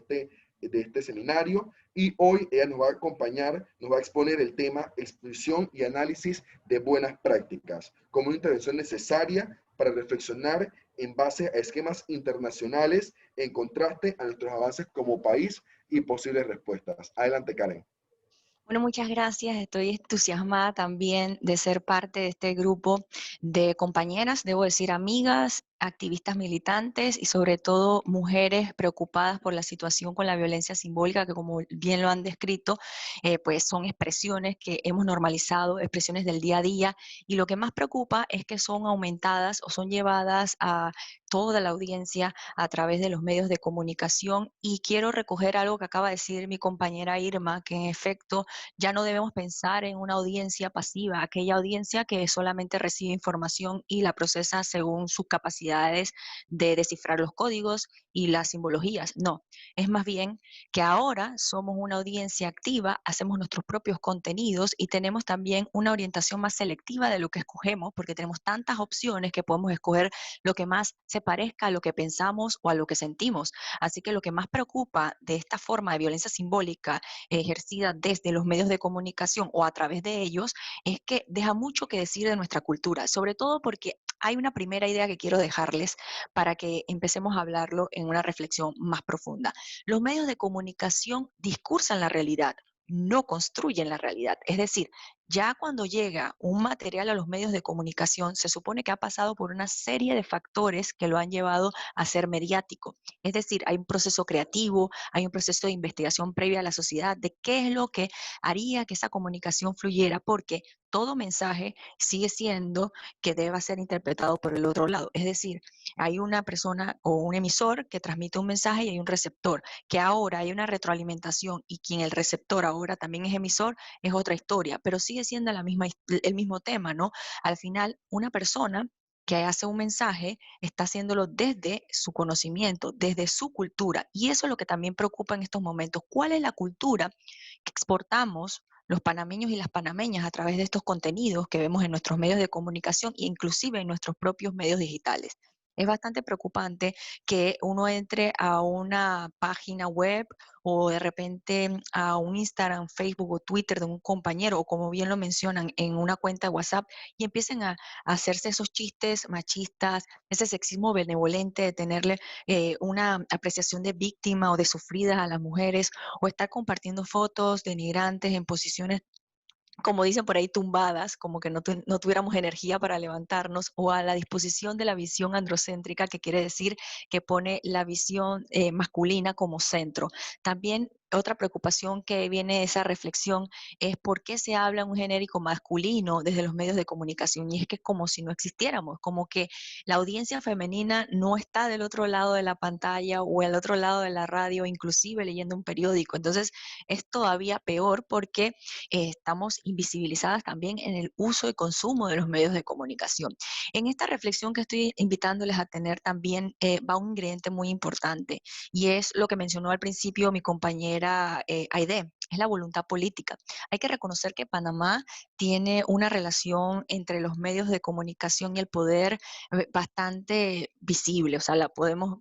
este seminario, y hoy ella nos va a acompañar, nos va a exponer el tema exposición y análisis de buenas prácticas como una intervención necesaria para reflexionar en base a esquemas internacionales en contraste a nuestros avances como país y posibles respuestas. Adelante, Karen. Bueno, muchas gracias. Estoy entusiasmada también de ser parte de este grupo de compañeras, debo decir amigas, activistas militantes y sobre todo mujeres preocupadas por la situación con la violencia simbólica, que como bien lo han descrito, pues son expresiones que hemos normalizado, expresiones del día a día, y lo que más preocupa es que son aumentadas o son llevadas a toda la audiencia a través de los medios de comunicación. Y quiero recoger algo que acaba de decir mi compañera Irma, que en efecto ya no debemos pensar en una audiencia pasiva, aquella audiencia que solamente recibe información y la procesa según sus capacidades de descifrar los códigos y las simbologías. No, es más bien que ahora somos una audiencia activa, hacemos nuestros propios contenidos y tenemos también una orientación más selectiva de lo que escogemos, porque tenemos tantas opciones que podemos escoger lo que más se parezca a lo que pensamos o a lo que sentimos. Así que lo que más preocupa de esta forma de violencia simbólica ejercida desde los medios de comunicación o a través de ellos es que deja mucho que decir de nuestra cultura, sobre todo porque hay una primera idea que quiero dejarles para que empecemos a hablarlo en una reflexión más profunda. Los medios de comunicación discursan la realidad, no construyen la realidad. Es decir, ya cuando llega un material a los medios de comunicación, se supone que ha pasado por una serie de factores que lo han llevado a ser mediático. Es decir, hay un proceso creativo, hay un proceso de investigación previa a la sociedad de qué es lo que haría que esa comunicación fluyera, porque todo mensaje sigue siendo que deba ser interpretado por el otro lado. Es decir, hay una persona o un emisor que transmite un mensaje y hay un receptor, que ahora hay una retroalimentación y quien el receptor ahora también es emisor, es otra historia, pero sigue siendo el mismo tema, ¿no? Al final, una persona que hace un mensaje está haciéndolo desde su conocimiento, desde su cultura, y eso es lo que también preocupa en estos momentos. ¿Cuál es la cultura que exportamos los panameños y las panameñas a través de estos contenidos que vemos en nuestros medios de comunicación e inclusive en nuestros propios medios digitales? Es bastante preocupante que uno entre a una página web o de repente a un Instagram, Facebook o Twitter de un compañero, o como bien lo mencionan, en una cuenta de WhatsApp, y empiecen a hacerse esos chistes machistas, ese sexismo benevolente de tenerle una apreciación de víctima o de sufridas a las mujeres, o estar compartiendo fotos denigrantes en posiciones, como dicen por ahí, tumbadas, como que no tuviéramos energía para levantarnos, o a la disposición de la visión androcéntrica, que quiere decir que pone la visión masculina como centro. También otra preocupación que viene de esa reflexión es por qué se habla un genérico masculino desde los medios de comunicación, y es que es como si no existiéramos, como que la audiencia femenina no está del otro lado de la pantalla o al otro lado de la radio, inclusive leyendo un periódico. Entonces es todavía peor porque estamos invisibilizadas también en el uso y consumo de los medios de comunicación. En esta reflexión que estoy invitándoles a tener también va un ingrediente muy importante, y es lo que mencionó al principio mi compañera Aide, es la voluntad política. Hay que reconocer que Panamá tiene una relación entre los medios de comunicación y el poder bastante visible, o sea, la podemos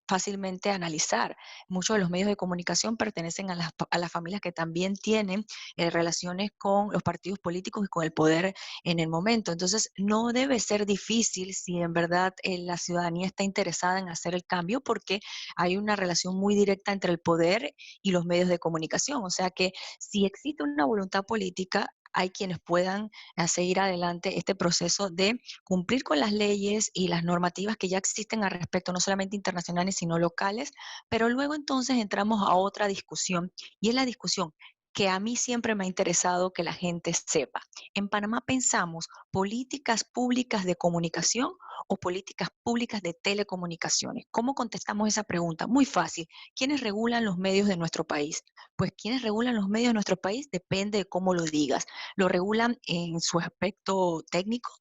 fácilmente analizar. Muchos de los medios de comunicación pertenecen a las familias que también tienen relaciones con los partidos políticos y con el poder en el momento. Entonces, no debe ser difícil si en verdad la ciudadanía está interesada en hacer el cambio, porque hay una relación muy directa entre el poder y los medios de comunicación. O sea que si existe una voluntad política, hay quienes puedan seguir adelante este proceso de cumplir con las leyes y las normativas que ya existen al respecto, no solamente internacionales, sino locales, pero luego entonces entramos a otra discusión, y es la discusión que a mí siempre me ha interesado que la gente sepa. En Panamá pensamos políticas públicas de comunicación o políticas públicas de telecomunicaciones. ¿Cómo contestamos esa pregunta? Muy fácil. ¿Quiénes regulan los medios de nuestro país? Pues quienes regulan los medios de nuestro país depende de cómo lo digas. Lo regulan en su aspecto técnico.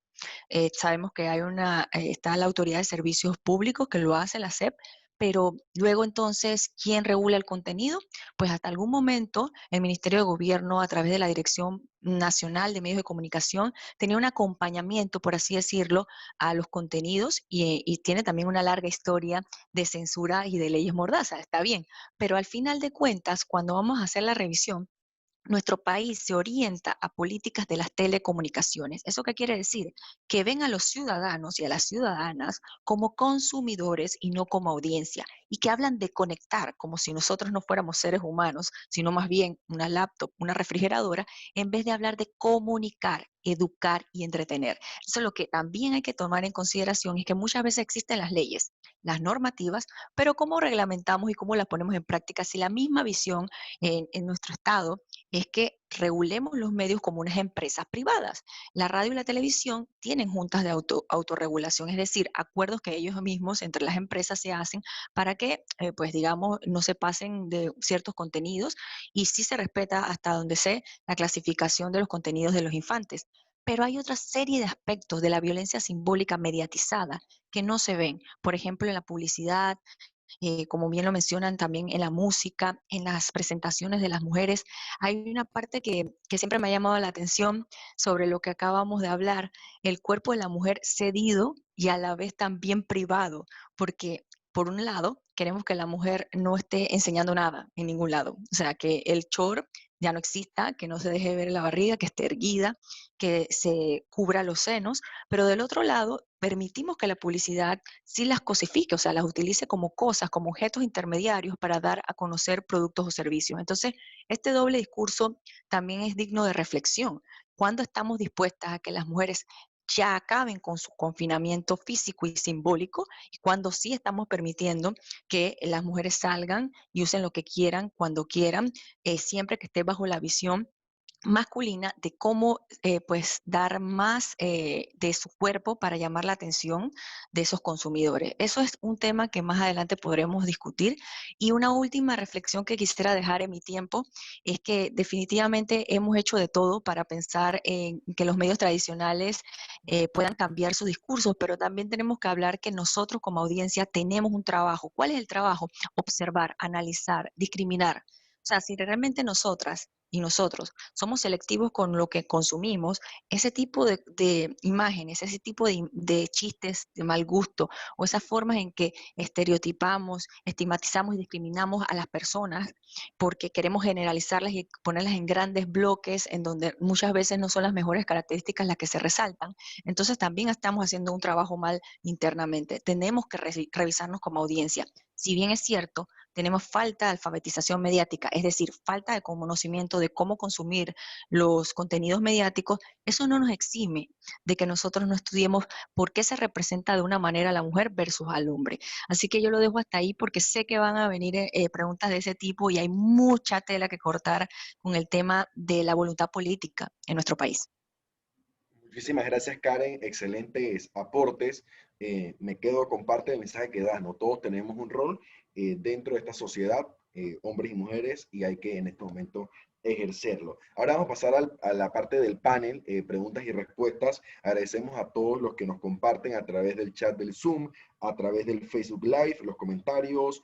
Sabemos que está la Autoridad de Servicios Públicos que lo hace, la SEP, pero luego entonces, ¿quién regula el contenido? Pues hasta algún momento el Ministerio de Gobierno, a través de la Dirección Nacional de Medios de Comunicación, tenía un acompañamiento, por así decirlo, a los contenidos, y tiene también una larga historia de censura y de leyes mordazas, está bien, pero al final de cuentas, cuando vamos a hacer la revisión, nuestro país se orienta a políticas de las telecomunicaciones. ¿Eso qué quiere decir? Que ven a los ciudadanos y a las ciudadanas como consumidores y no como audiencia, y que hablan de conectar como si nosotros no fuéramos seres humanos, sino más bien una laptop, una refrigeradora, en vez de hablar de comunicar, educar y entretener. Eso es lo que también hay que tomar en consideración, es que muchas veces existen las leyes, las normativas, pero cómo reglamentamos y cómo las ponemos en práctica si la misma visión en nuestro estado es que regulemos los medios como unas empresas privadas. La radio y la televisión tienen juntas de autorregulación, es decir, acuerdos que ellos mismos entre las empresas se hacen para que, pues digamos, no se pasen de ciertos contenidos, y sí se respeta hasta donde sé la clasificación de los contenidos de los infantes. Pero hay otra serie de aspectos de la violencia simbólica mediatizada que no se ven. Por ejemplo, en la publicidad, como bien lo mencionan también en la música, en las presentaciones de las mujeres. Hay una parte que siempre me ha llamado la atención sobre lo que acabamos de hablar, el cuerpo de la mujer cedido y a la vez también privado, porque por un lado queremos que la mujer no esté enseñando nada en ningún lado, o sea, que el short ya no exista, que no se deje ver la barriga, que esté erguida, que se cubra los senos, pero del otro lado permitimos que la publicidad sí las cosifique, o sea, las utilice como cosas, como objetos intermediarios para dar a conocer productos o servicios. Entonces, este doble discurso también es digno de reflexión. ¿Cuándo estamos dispuestas a que las mujeres ya acaben con su confinamiento físico y simbólico, y cuando sí estamos permitiendo que las mujeres salgan y usen lo que quieran, cuando quieran, siempre que esté bajo la visión masculina de cómo pues dar más de su cuerpo para llamar la atención de esos consumidores? Eso es un tema que más adelante podremos discutir. Y una última reflexión que quisiera dejar en mi tiempo es que definitivamente hemos hecho de todo para pensar en que los medios tradicionales puedan cambiar sus discursos, pero también tenemos que hablar que nosotros como audiencia tenemos un trabajo. ¿Cuál es el trabajo? Observar, analizar, discriminar. O sea, si realmente nosotras y nosotros somos selectivos con lo que consumimos, ese tipo de imágenes, ese tipo de chistes de mal gusto, o esas formas en que estereotipamos, estigmatizamos y discriminamos a las personas porque queremos generalizarlas y ponerlas en grandes bloques en donde muchas veces no son las mejores características las que se resaltan, entonces también estamos haciendo un trabajo mal internamente. Tenemos que revisarnos como audiencia. Si bien es cierto, tenemos falta de alfabetización mediática, es decir, falta de conocimiento de cómo consumir los contenidos mediáticos, eso no nos exime de que nosotros no estudiemos por qué se representa de una manera a la mujer versus al hombre. Así que yo lo dejo hasta ahí porque sé que van a venir preguntas de ese tipo, y hay mucha tela que cortar con el tema de la voluntad política en nuestro país. Muchísimas gracias, Karen. Excelentes aportes. Me quedo con parte del mensaje que das, ¿no? Todos tenemos un rol dentro de esta sociedad, hombres y mujeres, y hay que en este momento ejercerlo. Ahora vamos a pasar a la parte del panel, preguntas y respuestas. Agradecemos a todos los que nos comparten a través del chat del Zoom, a través del Facebook Live, los comentarios.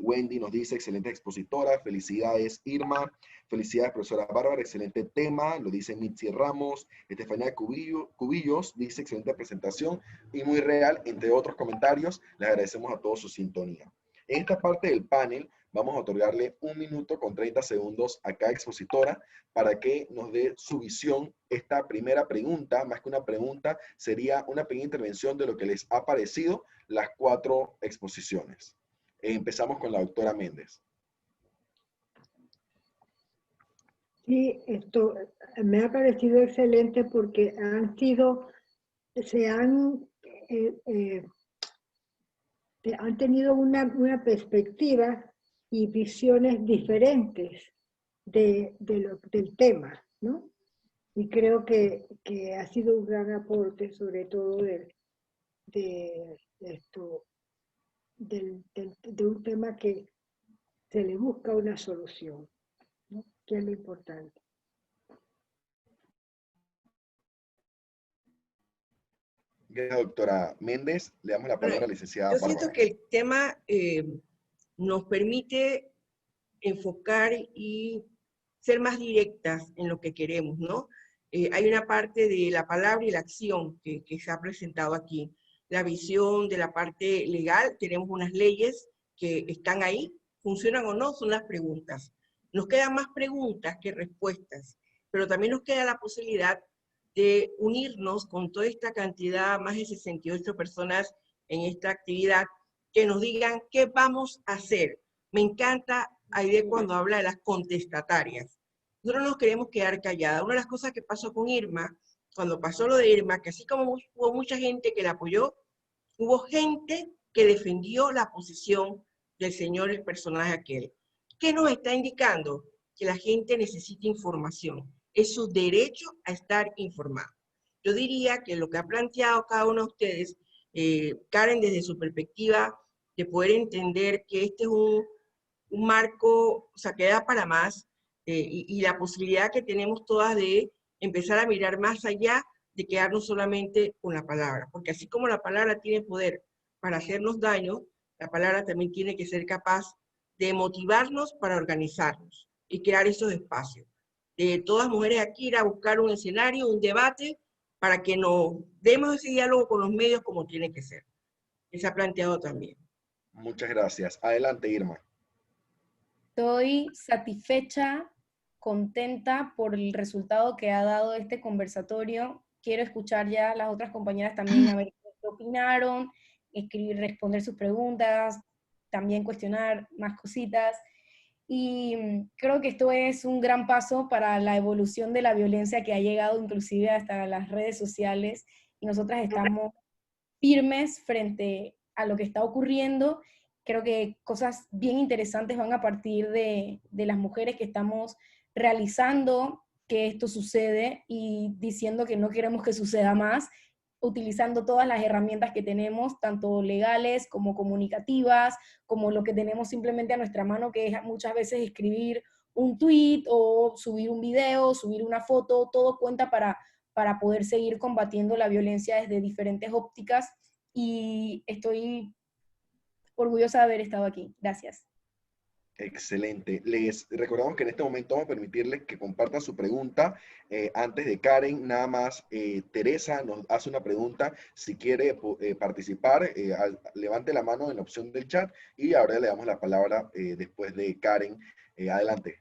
Wendy nos dice, excelente expositora, felicidades Irma, felicidades profesora Bárbara, excelente tema, lo dice Mitzi Ramos. Estefanía Cubillos dice, excelente presentación y muy real, entre otros comentarios. Les agradecemos a todos su sintonía. En esta parte del panel vamos a otorgarle 1 minuto con 30 segundos a cada expositora para que nos dé su visión. Esta primera pregunta, más que una pregunta, sería una pequeña intervención de lo que les ha parecido las 4 exposiciones. Empezamos con la doctora Méndez. Sí, esto me ha parecido excelente porque han tenido una perspectiva y visiones diferentes del tema, ¿no? Y creo que ha sido un gran aporte, sobre todo de un tema que se le busca una solución, ¿no? Que es lo importante. Gracias, doctora Méndez. Le damos la palabra a la licenciada Yo Bárbara. siento que el tema nos permite enfocar y ser más directas en lo que queremos, ¿no? Hay una parte de la palabra y la acción que se ha presentado aquí. La visión de la parte legal, tenemos unas leyes que están ahí, ¿funcionan o no? Son las preguntas. Nos quedan más preguntas que respuestas, pero también nos queda la posibilidad de unirnos con toda esta cantidad, más de 68 personas en esta actividad, que nos digan qué vamos a hacer. Me encanta Aide cuando habla de las contestatarias. Nosotros no nos queremos quedar calladas. Una de las cosas que pasó con Irma, cuando pasó lo de Irma, que así como hubo mucha gente que la apoyó, hubo gente que defendió la posición del señor, el personaje aquel. ¿Qué nos está indicando? Que la gente necesita información. Es su derecho a estar informado. Yo diría que lo que ha planteado cada uno de ustedes, Karen, desde su perspectiva de poder entender que este es un marco, o sea, que da para más, y la posibilidad que tenemos todas de empezar a mirar más allá de quedarnos solamente con la palabra, porque así como la palabra tiene poder para hacernos daño, la palabra también tiene que ser capaz de motivarnos para organizarnos y crear esos espacios. De todas mujeres aquí ir a buscar un escenario, un debate, para que nos demos ese diálogo con los medios como tiene que ser. Que se ha planteado también. Muchas gracias. Adelante, Irma. Estoy satisfecha, contenta por el resultado que ha dado este conversatorio. Quiero escuchar ya a las otras compañeras también a ver qué opinaron, escribir, responder sus preguntas, también cuestionar más cositas. Y creo que esto es un gran paso para la evolución de la violencia que ha llegado inclusive hasta las redes sociales, y nosotras estamos firmes frente a lo que está ocurriendo. Creo que cosas bien interesantes van a partir de las mujeres que estamos realizando que esto sucede y diciendo que no queremos que suceda más, utilizando todas las herramientas que tenemos, tanto legales como comunicativas, como lo que tenemos simplemente a nuestra mano, que es muchas veces escribir un tweet o subir un video, subir una foto, todo cuenta para poder seguir combatiendo la violencia desde diferentes ópticas, y estoy orgullosa de haber estado aquí. Gracias. Excelente. Les recordamos que en este momento vamos a permitirles que compartan su pregunta. Antes de Karen, nada más, Teresa nos hace una pregunta. Si quiere participar, levante la mano en la opción del chat y ahora le damos la palabra después de Karen. Adelante.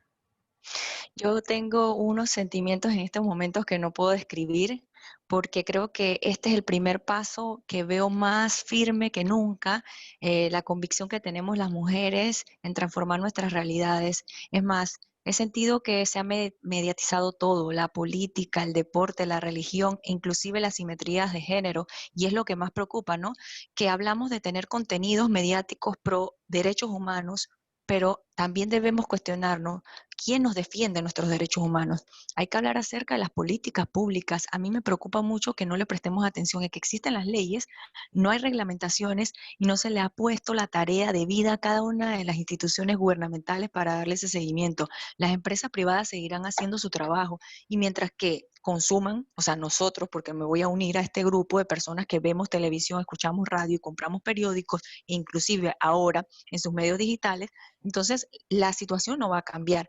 Yo tengo unos sentimientos en estos momentos que no puedo describir, porque creo que este es el primer paso que veo más firme que nunca, la convicción que tenemos las mujeres en transformar nuestras realidades. Es más, he sentido que se ha mediatizado todo, la política, el deporte, la religión, inclusive las simetrías de género, y es lo que más preocupa, ¿no? Que hablamos de tener contenidos mediáticos pro derechos humanos, pero también debemos cuestionarnos quién nos defiende nuestros derechos humanos. Hay que hablar acerca de las políticas públicas. A mí me preocupa mucho que no le prestemos atención a que existen las leyes, no hay reglamentaciones y no se le ha puesto la tarea debida a cada una de las instituciones gubernamentales para darle ese seguimiento. Las empresas privadas seguirán haciendo su trabajo y mientras que consuman, o sea, nosotros, porque me voy a unir a este grupo de personas que vemos televisión, escuchamos radio y compramos periódicos, e inclusive ahora en sus medios digitales, entonces la situación no va a cambiar.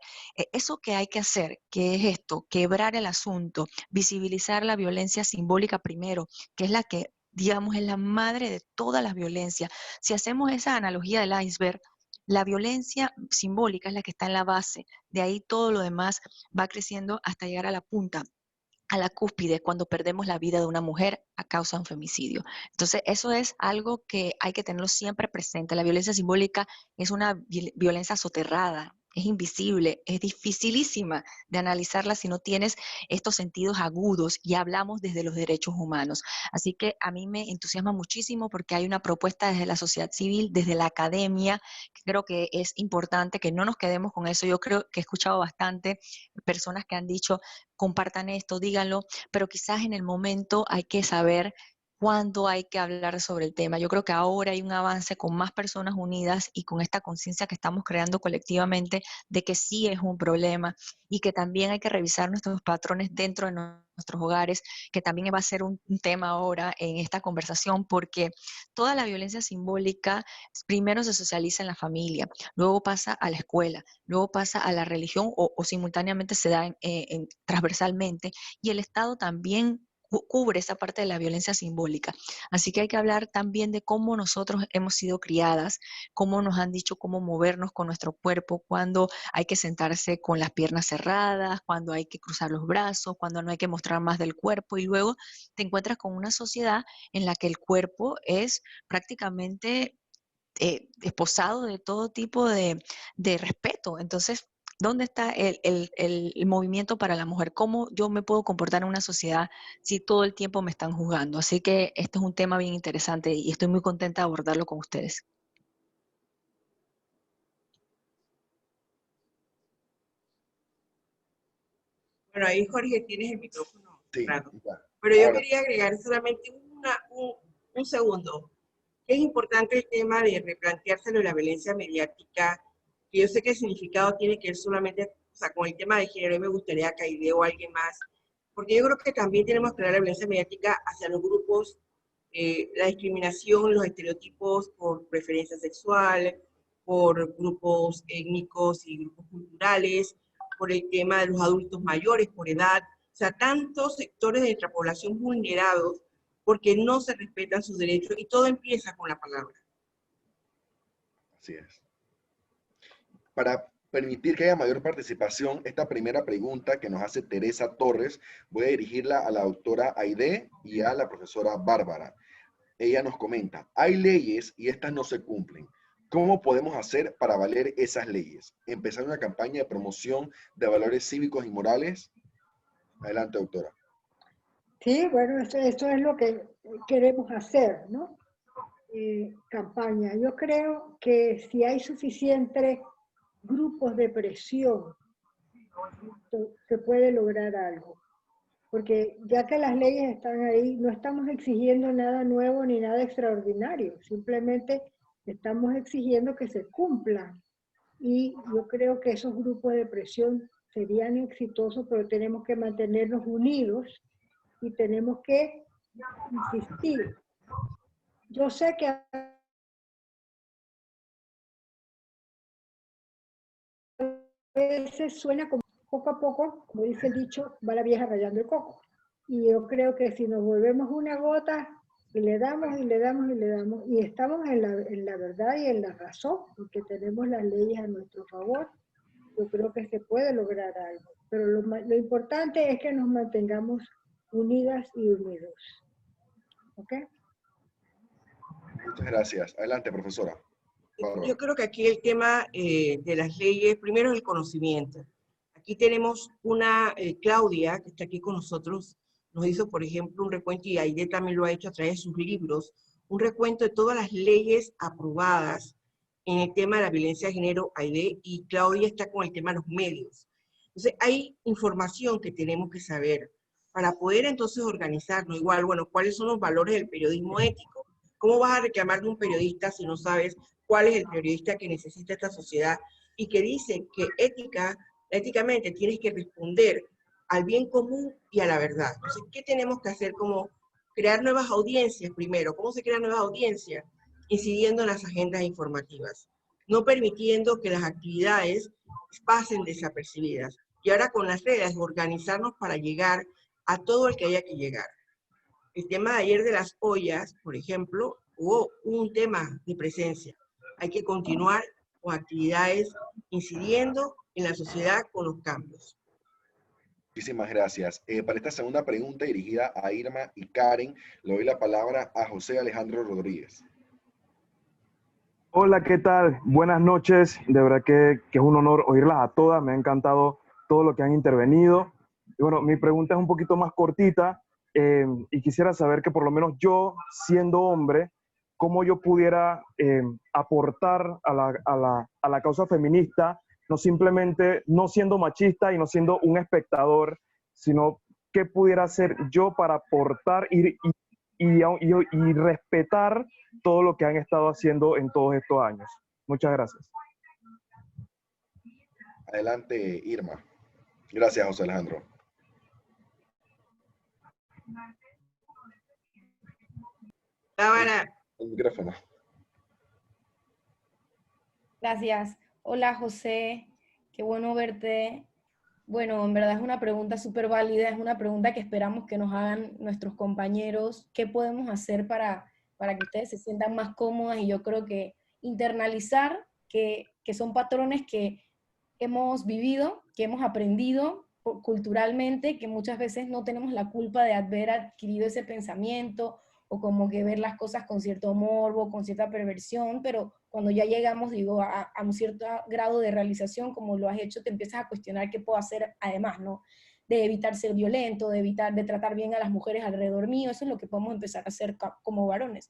Eso que hay que hacer, que es esto, quebrar el asunto, visibilizar la violencia simbólica primero, que es la que digamos, es la madre de todas las violencias. Si hacemos esa analogía del iceberg, la violencia simbólica es la que está en la base, de ahí todo lo demás va creciendo hasta llegar a la punta, a la cúspide, cuando perdemos la vida de una mujer a causa de un femicidio. Entonces, eso es algo que hay que tenerlo siempre presente. La violencia simbólica es una violencia soterrada, es invisible, es dificilísima de analizarla si no tienes estos sentidos agudos y hablamos desde los derechos humanos. Así que a mí me entusiasma muchísimo porque hay una propuesta desde la sociedad civil, desde la academia, que creo que es importante que no nos quedemos con eso. Yo creo que he escuchado bastante personas que han dicho, compartan esto, díganlo, pero quizás en el momento hay que saber cuándo hay que hablar sobre el tema. Yo creo que ahora hay un avance con más personas unidas y con esta conciencia que estamos creando colectivamente de que sí es un problema y que también hay que revisar nuestros patrones dentro de nuestros hogares, que también va a ser un tema ahora en esta conversación, porque toda la violencia simbólica primero se socializa en la familia, luego pasa a la escuela, luego pasa a la religión o simultáneamente se da transversalmente, y el Estado también cubre esa parte de la violencia simbólica. Así que hay que hablar también de cómo nosotros hemos sido criadas, cómo nos han dicho cómo movernos con nuestro cuerpo, cuando hay que sentarse con las piernas cerradas, cuando hay que cruzar los brazos, cuando no hay que mostrar más del cuerpo, y luego te encuentras con una sociedad en la que el cuerpo es prácticamente esposado de todo tipo de respeto. Entonces, ¿dónde está el movimiento para la mujer? ¿Cómo yo me puedo comportar en una sociedad si todo el tiempo me están juzgando? Así que este es un tema bien interesante y estoy muy contenta de abordarlo con ustedes. Bueno, ahí Jorge tienes el micrófono Sí, cerrado. ya. Pero yo Ahora, quería agregar solamente un segundo. Es importante el tema de replanteárselo de la violencia mediática, que yo sé que el significado tiene que ver solamente, o sea, con el tema de género, y me gustaría que Aide o alguien más, porque yo creo que también tenemos que hablar de la violencia mediática hacia los grupos, la discriminación, los estereotipos por preferencia sexual, por grupos étnicos y grupos culturales, por el tema de los adultos mayores, por edad, o sea, tantos sectores de nuestra población vulnerados porque no se respetan sus derechos y todo empieza con la palabra. así es. Para permitir que haya mayor participación, esta primera pregunta que nos hace Teresa Torres, voy a dirigirla a la doctora Aide y a la profesora Bárbara. Ella nos comenta, hay leyes y estas no se cumplen. ¿Cómo podemos hacer para valer esas leyes? ¿Empezar una campaña de promoción de valores cívicos y morales? Adelante, doctora. Sí, bueno, esto es lo que queremos hacer, ¿no? Campaña. Yo creo que si hay suficientes grupos de presión, se puede lograr algo. Porque ya que las leyes están ahí, no estamos exigiendo nada nuevo ni nada extraordinario, simplemente estamos exigiendo que se cumplan. Y yo creo que esos grupos de presión serían exitosos, pero tenemos que mantenernos unidos y tenemos que insistir. Yo sé que a veces suena como poco a poco, como dice el dicho, va la vieja rayando el coco. Y yo creo que si nos volvemos una gota y le damos y le damos y le damos, y estamos en la verdad y en la razón, porque tenemos las leyes a nuestro favor, yo creo que se puede lograr algo. Pero lo importante es que nos mantengamos unidas y unidos. ¿Ok? Muchas gracias. Adelante, profesora. Bárbara. Yo creo que aquí el tema de las leyes, primero es el conocimiento. Aquí tenemos una Claudia, que está aquí con nosotros, nos hizo, por ejemplo, un recuento, y Aide también lo ha hecho a través de sus libros, un recuento de todas las leyes aprobadas en el tema de la violencia de género, Aide, y Claudia está con el tema de los medios. Entonces, hay información que tenemos que saber para poder entonces organizarnos. Igual, bueno, ¿cuáles son los valores del periodismo ético? ¿Cómo vas a reclamar de un periodista si no sabes cuál es el periodista que necesita esta sociedad y que dice que éticamente tienes que responder al bien común y a la verdad? Entonces, ¿qué tenemos que hacer? Como crear nuevas audiencias primero. ¿Cómo se crean nuevas audiencias? Incidiendo en las agendas informativas, no permitiendo que las actividades pasen desapercibidas. Y ahora con las redes, organizarnos para llegar a todo el que haya que llegar. El tema de ayer de las ollas, por ejemplo, hubo un tema de presencia. Hay que continuar con actividades incidiendo en la sociedad con los cambios. Muchísimas gracias. Para esta segunda pregunta dirigida a Irma y Karen, le doy la palabra a José Alejandro Rodríguez. Hola, ¿qué tal? Buenas noches. De verdad que es un honor oírlas a todas. Me ha encantado todo lo que han intervenido. Y bueno, mi pregunta es un poquito más cortita y quisiera saber que por lo menos yo, siendo hombre, cómo yo pudiera aportar a la causa feminista, no simplemente no siendo machista y no siendo un espectador, sino qué pudiera hacer yo para aportar y respetar todo lo que han estado haciendo en todos estos años. Muchas gracias. Adelante, Irma. Gracias, José Alejandro. Cámara. El micrófono. Gracias. Hola, José. Qué bueno verte. Bueno, en verdad es una pregunta súper válida, es una pregunta que esperamos que nos hagan nuestros compañeros. ¿Qué podemos hacer para que ustedes se sientan más cómodas? Y yo creo que internalizar que son patrones que hemos vivido, que hemos aprendido culturalmente, que muchas veces no tenemos la culpa de haber adquirido ese pensamiento o como que ver las cosas con cierto morbo, con cierta perversión, pero cuando ya llegamos, digo, a un cierto grado de realización, como lo has hecho, te empiezas a cuestionar qué puedo hacer además, ¿no? De evitar ser violento, de tratar bien a las mujeres alrededor mío, eso es lo que podemos empezar a hacer como varones.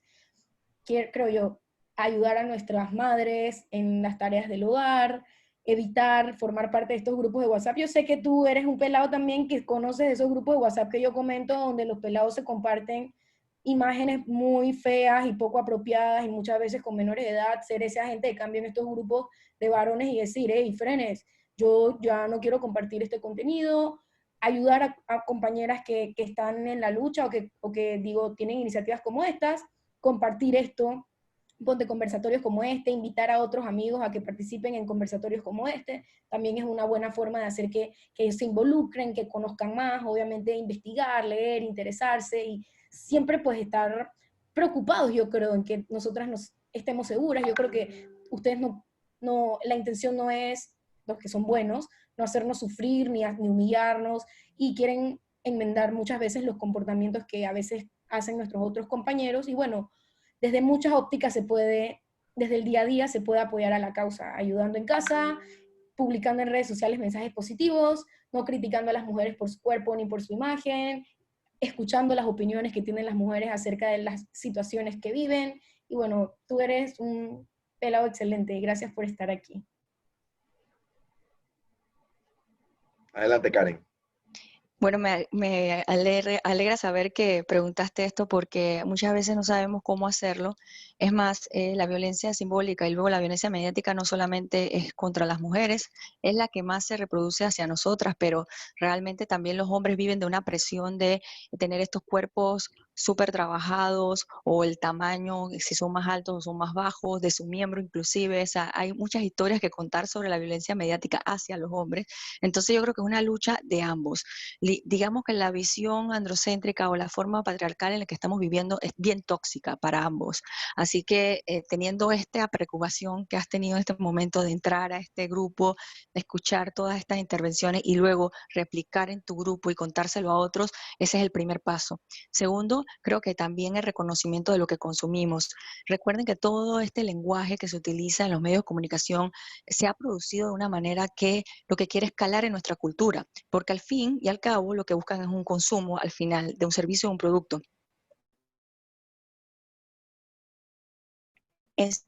Creo yo, ayudar a nuestras madres en las tareas del hogar, evitar formar parte de estos grupos de WhatsApp. Yo sé que tú eres un pelado también que conoces esos grupos de WhatsApp que yo comento, donde los pelados se comparten imágenes muy feas y poco apropiadas y muchas veces con menores de edad, ser ese agente de cambio en estos grupos de varones y decir, hey, frenes, yo ya no quiero compartir este contenido, ayudar a compañeras que están en la lucha o que digo, tienen iniciativas como estas, compartir esto, ponte conversatorios como este, invitar a otros amigos a que participen en conversatorios como este, también es una buena forma de hacer que se involucren, que conozcan más, obviamente investigar, leer, interesarse y siempre pues estar preocupados, yo creo, en que nosotras nos estemos seguras. Yo creo que ustedes la intención no es, los que son buenos, no hacernos sufrir ni humillarnos y quieren enmendar muchas veces los comportamientos que a veces hacen nuestros otros compañeros y bueno, desde muchas ópticas desde el día a día se puede apoyar a la causa, ayudando en casa, publicando en redes sociales mensajes positivos, no criticando a las mujeres por su cuerpo ni por su imagen, escuchando las opiniones que tienen las mujeres acerca de las situaciones que viven. Y bueno, tú eres un pelado excelente. Gracias por estar aquí. Adelante, Karen. Bueno, me alegra saber que preguntaste esto porque muchas veces no sabemos cómo hacerlo. Es más, la violencia simbólica y luego la violencia mediática no solamente es contra las mujeres, es la que más se reproduce hacia nosotras, pero realmente también los hombres viven de una presión de tener estos cuerpos súper trabajados o el tamaño, si son más altos o son más bajos, de su miembro inclusive. O sea, hay muchas historias que contar sobre la violencia mediática hacia los hombres. Entonces yo creo que es una lucha de ambos. Digamos que la visión androcéntrica o la forma patriarcal en la que estamos viviendo es bien tóxica para ambos. Así que teniendo esta preocupación que has tenido en este momento de entrar a este grupo, de escuchar todas estas intervenciones y luego replicar en tu grupo y contárselo a otros, ese es el primer paso. Segundo, creo que también el reconocimiento de lo que consumimos. Recuerden que todo este lenguaje que se utiliza en los medios de comunicación se ha producido de una manera que lo que quiere es calar en nuestra cultura, porque al fin y al cabo lo que buscan es un consumo al final de un servicio o un producto. Es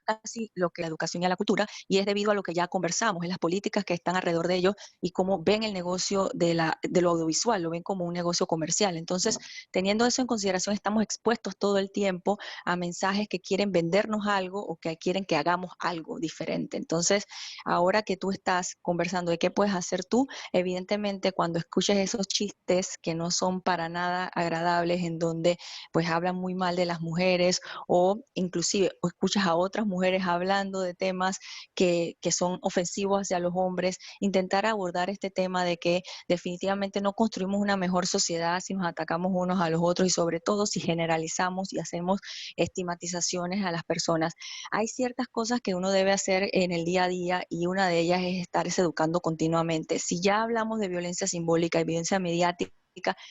casi lo que la educación y la cultura, y es debido a lo que ya conversamos, en las políticas que están alrededor de ellos y cómo ven el negocio de lo audiovisual, lo ven como un negocio comercial. Entonces, teniendo eso en consideración, estamos expuestos todo el tiempo a mensajes que quieren vendernos algo o que quieren que hagamos algo diferente. Entonces, ahora que tú estás conversando de qué puedes hacer tú, evidentemente cuando escuches esos chistes que no son para nada agradables, en donde pues hablan muy mal de las mujeres o inclusive o escuchas a otras mujeres mujeres hablando de temas que son ofensivos hacia los hombres, intentar abordar este tema de que definitivamente no construimos una mejor sociedad si nos atacamos unos a los otros y sobre todo si generalizamos y hacemos estigmatizaciones a las personas. Hay ciertas cosas que uno debe hacer en el día a día y una de ellas es estarse educando continuamente. Si ya hablamos de violencia simbólica y violencia mediática,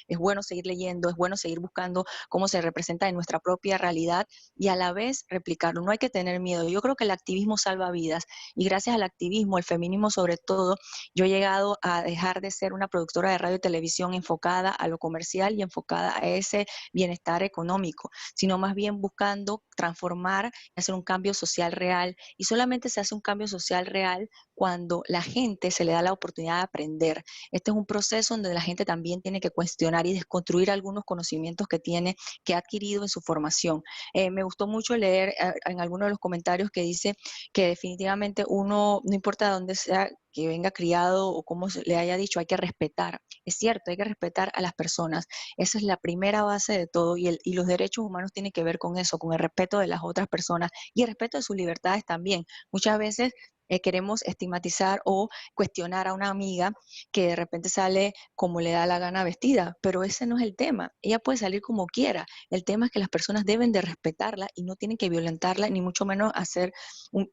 es bueno seguir leyendo, es bueno seguir buscando cómo se representa en nuestra propia realidad y a la vez replicarlo. No hay que tener miedo. Yo creo que el activismo salva vidas y gracias al activismo, el feminismo sobre todo, yo he llegado a dejar de ser una productora de radio y televisión enfocada a lo comercial y enfocada a ese bienestar económico, sino más bien buscando transformar y hacer un cambio social real. Y solamente se hace un cambio social real cuando la gente se le da la oportunidad de aprender. Este es un proceso donde la gente también tiene que cuestionar y desconstruir algunos conocimientos que ha adquirido en su formación. Me gustó mucho leer en alguno de los comentarios que dice que definitivamente uno, no importa dónde sea que venga criado o cómo se le haya dicho, hay que respetar. Es cierto, hay que respetar a las personas. Esa es la primera base de todo y los derechos humanos tienen que ver con eso, con el respeto de las otras personas y el respeto de sus libertades también. Muchas veces queremos estigmatizar o cuestionar a una amiga que de repente sale como le da la gana vestida, pero ese no es el tema. Ella puede salir como quiera. El tema es que las personas deben de respetarla y no tienen que violentarla, ni mucho menos hacer un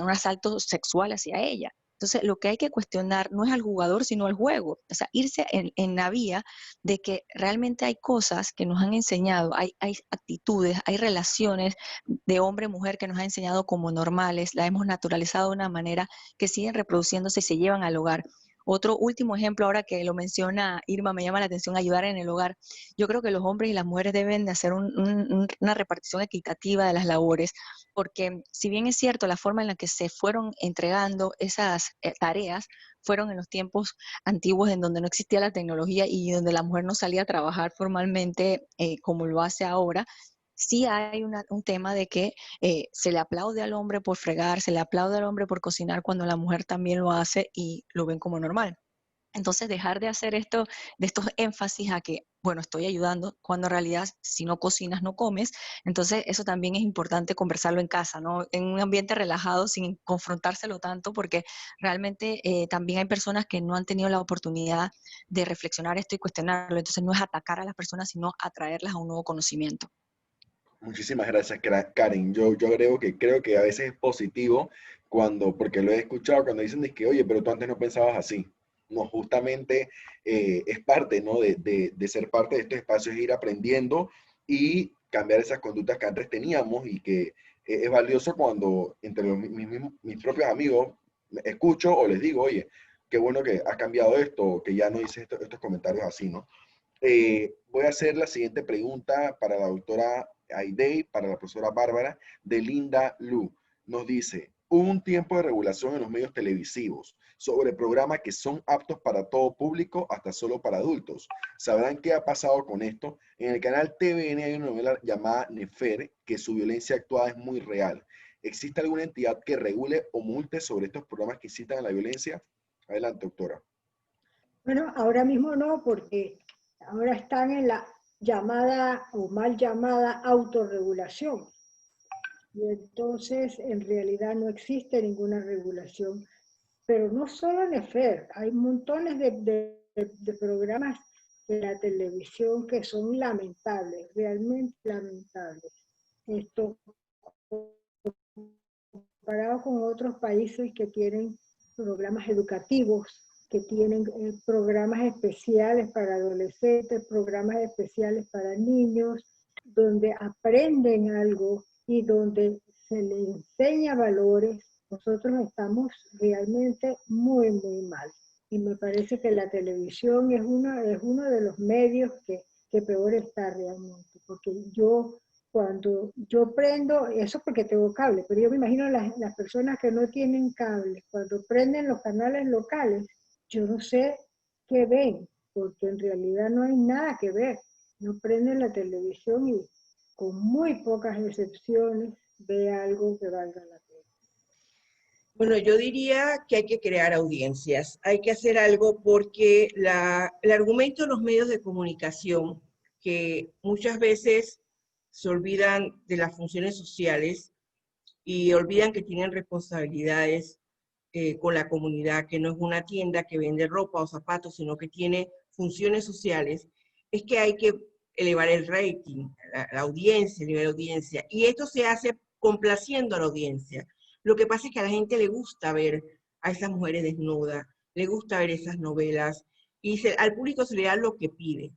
asalto sexual hacia ella. Entonces, lo que hay que cuestionar no es al jugador, sino al juego. O sea, irse en la vía de que realmente hay cosas que nos han enseñado, hay actitudes, hay relaciones de hombre-mujer que nos ha enseñado como normales, la hemos naturalizado de una manera que siguen reproduciéndose y se llevan al hogar. Otro último ejemplo, ahora que lo menciona Irma, me llama la atención ayudar en el hogar. Yo creo que los hombres y las mujeres deben de hacer una repartición equitativa de las labores, porque si bien es cierto, la forma en la que se fueron entregando esas tareas fueron en los tiempos antiguos en donde no existía la tecnología y donde la mujer no salía a trabajar formalmente como lo hace ahora. Sí hay un tema de que se le aplaude al hombre por fregar, se le aplaude al hombre por cocinar cuando la mujer también lo hace y lo ven como normal. Entonces, dejar de hacer de estos énfasis a que, bueno, estoy ayudando, cuando en realidad si no cocinas no comes. Entonces, eso también es importante conversarlo en casa, ¿no? En un ambiente relajado, sin confrontárselo tanto, porque realmente también hay personas que no han tenido la oportunidad de reflexionar esto y cuestionarlo. Entonces, no es atacar a las personas, sino atraerlas a un nuevo conocimiento. Muchísimas gracias, Karen. Creo que a veces es positivo cuando, porque lo he escuchado, cuando dicen de que, oye, pero tú antes no pensabas así. No, justamente es parte, ¿no? De ser parte de estos espacios, ir aprendiendo y cambiar esas conductas que antes teníamos y que es valioso cuando entre mis propios amigos escucho o les digo, oye, qué bueno que has cambiado esto, que ya no dices estos comentarios así, ¿no? Voy a hacer la siguiente pregunta para la doctora Aidey, para la profesora Bárbara, de Linda Lu. Nos dice, hubo un tiempo de regulación en los medios televisivos sobre programas que son aptos para todo público, hasta solo para adultos. ¿Sabrán qué ha pasado con esto? En el canal TVN hay una novela llamada Nefer, que su violencia actuada es muy real. ¿Existe alguna entidad que regule o multe sobre estos programas que incitan a la violencia? Adelante, doctora. Bueno, ahora mismo no, porque ahora están en la llamada o mal llamada autorregulación. Y entonces, en realidad no existe ninguna regulación. Pero no solo en EFER, hay montones de programas de la televisión que son lamentables, realmente lamentables. Esto comparado con otros países que tienen programas educativos, que tienen programas especiales para adolescentes, programas especiales para niños, donde aprenden algo y donde se les enseña valores. Nosotros estamos realmente muy, muy mal. Y me parece que la televisión es uno de los medios que peor está realmente, porque cuando yo prendo, eso porque tengo cable, pero yo me imagino las personas que no tienen cable, cuando prenden los canales locales, yo no sé qué ven, porque en realidad no hay nada que ver. No prenden la televisión y con muy pocas excepciones ve algo que valga la pena. Bueno, yo diría que hay que crear audiencias, hay que hacer algo porque el argumento de los medios de comunicación, que muchas veces se olvidan de las funciones sociales y olvidan que tienen responsabilidades con la comunidad, que no es una tienda que vende ropa o zapatos, sino que tiene funciones sociales, es que hay que elevar el rating, la audiencia, el nivel de audiencia, y esto se hace complaciendo a la audiencia. Lo que pasa es que a la gente le gusta ver a esas mujeres desnudas, le gusta ver esas novelas, y al público se le da lo que pide.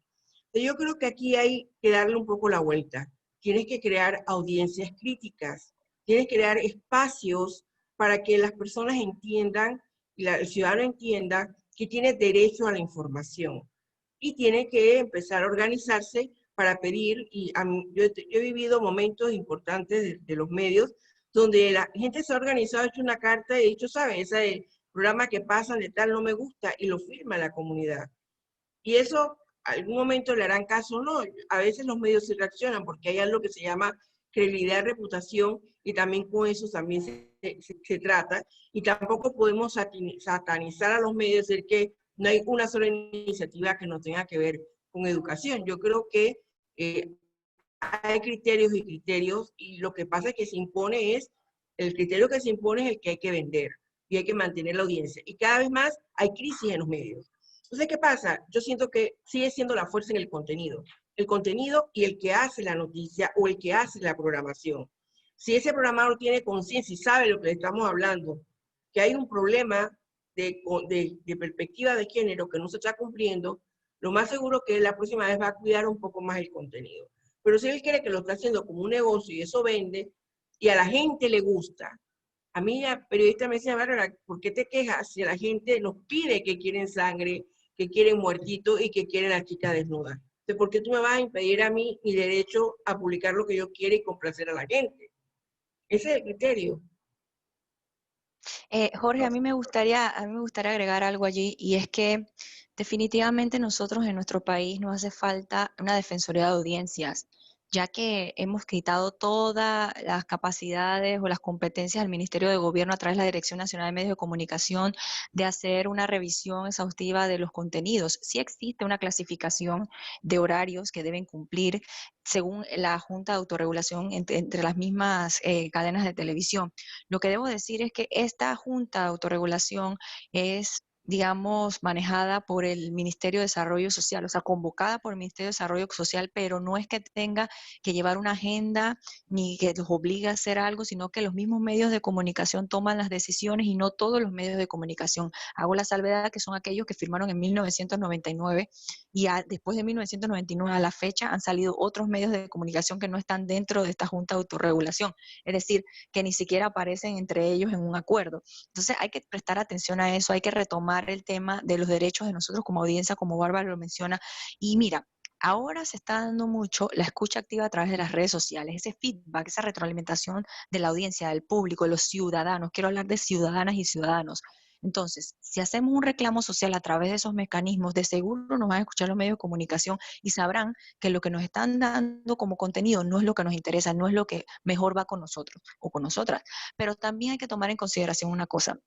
Entonces yo creo que aquí hay que darle un poco la vuelta. Tienes que crear audiencias críticas, tienes que crear espacios para que las personas entiendan, y el ciudadano entienda que tiene derecho a la información. Y tiene que empezar a organizarse para pedir, y yo he vivido momentos importantes de los medios, donde la gente se ha organizado, ha hecho una carta y ha dicho, ¿saben? Ese es el programa que pasan de tal no me gusta, y lo firma la comunidad. Y eso, algún momento le harán caso o no. A veces los medios se reaccionan porque hay algo que se llama credibilidad, reputación, y también con eso también se trata. Y tampoco podemos satanizar a los medios, decir que no hay una sola iniciativa que no tenga que ver con educación. Yo creo que hay criterios y criterios, y lo que pasa es que el criterio que se impone es el que hay que vender, y hay que mantener la audiencia. Y cada vez más hay crisis en los medios. Entonces, ¿qué pasa? Yo siento que sigue siendo la fuerza en el contenido. El contenido y el que hace la noticia o el que hace la programación. Si ese programador tiene conciencia y sabe lo que le estamos hablando, que hay un problema de perspectiva de género que no se está cumpliendo, lo más seguro que la próxima vez va a cuidar un poco más el contenido. Pero si él quiere que lo está haciendo como un negocio y eso vende, y a la gente le gusta, a mí la periodista me decía, Bárbara, ¿por qué te quejas si la gente nos pide que quieren sangre, que quieren muertito y que quieren a chica desnuda? Entonces, ¿por qué tú me vas a impedir a mí mi derecho a publicar lo que yo quiera y complacer a la gente? Ese es el criterio. Jorge, a mí me gustaría agregar algo allí, y es que definitivamente nosotros en nuestro país nos hace falta una defensoría de audiencias, ya que hemos quitado todas las capacidades o las competencias del Ministerio de Gobierno a través de la Dirección Nacional de Medios de Comunicación de hacer una revisión exhaustiva de los contenidos. Sí existe una clasificación de horarios que deben cumplir según la Junta de Autorregulación entre las mismas cadenas de televisión. Lo que debo decir es que esta Junta de Autorregulación es, digamos, manejada por el Ministerio de Desarrollo Social, o sea, convocada por el Ministerio de Desarrollo Social, pero no es que tenga que llevar una agenda ni que los obligue a hacer algo, sino que los mismos medios de comunicación toman las decisiones y no todos los medios de comunicación. Hago la salvedad que son aquellos que firmaron en 1999 y después de 1999 a la fecha han salido otros medios de comunicación que no están dentro de esta Junta de Autorregulación. Es decir, que ni siquiera aparecen entre ellos en un acuerdo. Entonces hay que prestar atención a eso, hay que retomar el tema de los derechos de nosotros como audiencia, como Bárbara lo menciona. Y mira, ahora se está dando mucho la escucha activa a través de las redes sociales, ese feedback, esa retroalimentación de la audiencia, del público, de los ciudadanos. Quiero hablar de ciudadanas y ciudadanos. Entonces, si hacemos un reclamo social a través de esos mecanismos, de seguro nos van a escuchar los medios de comunicación y sabrán que lo que nos están dando como contenido no es lo que nos interesa, no es lo que mejor va con nosotros o con nosotras. Pero también hay que tomar en consideración una cosa.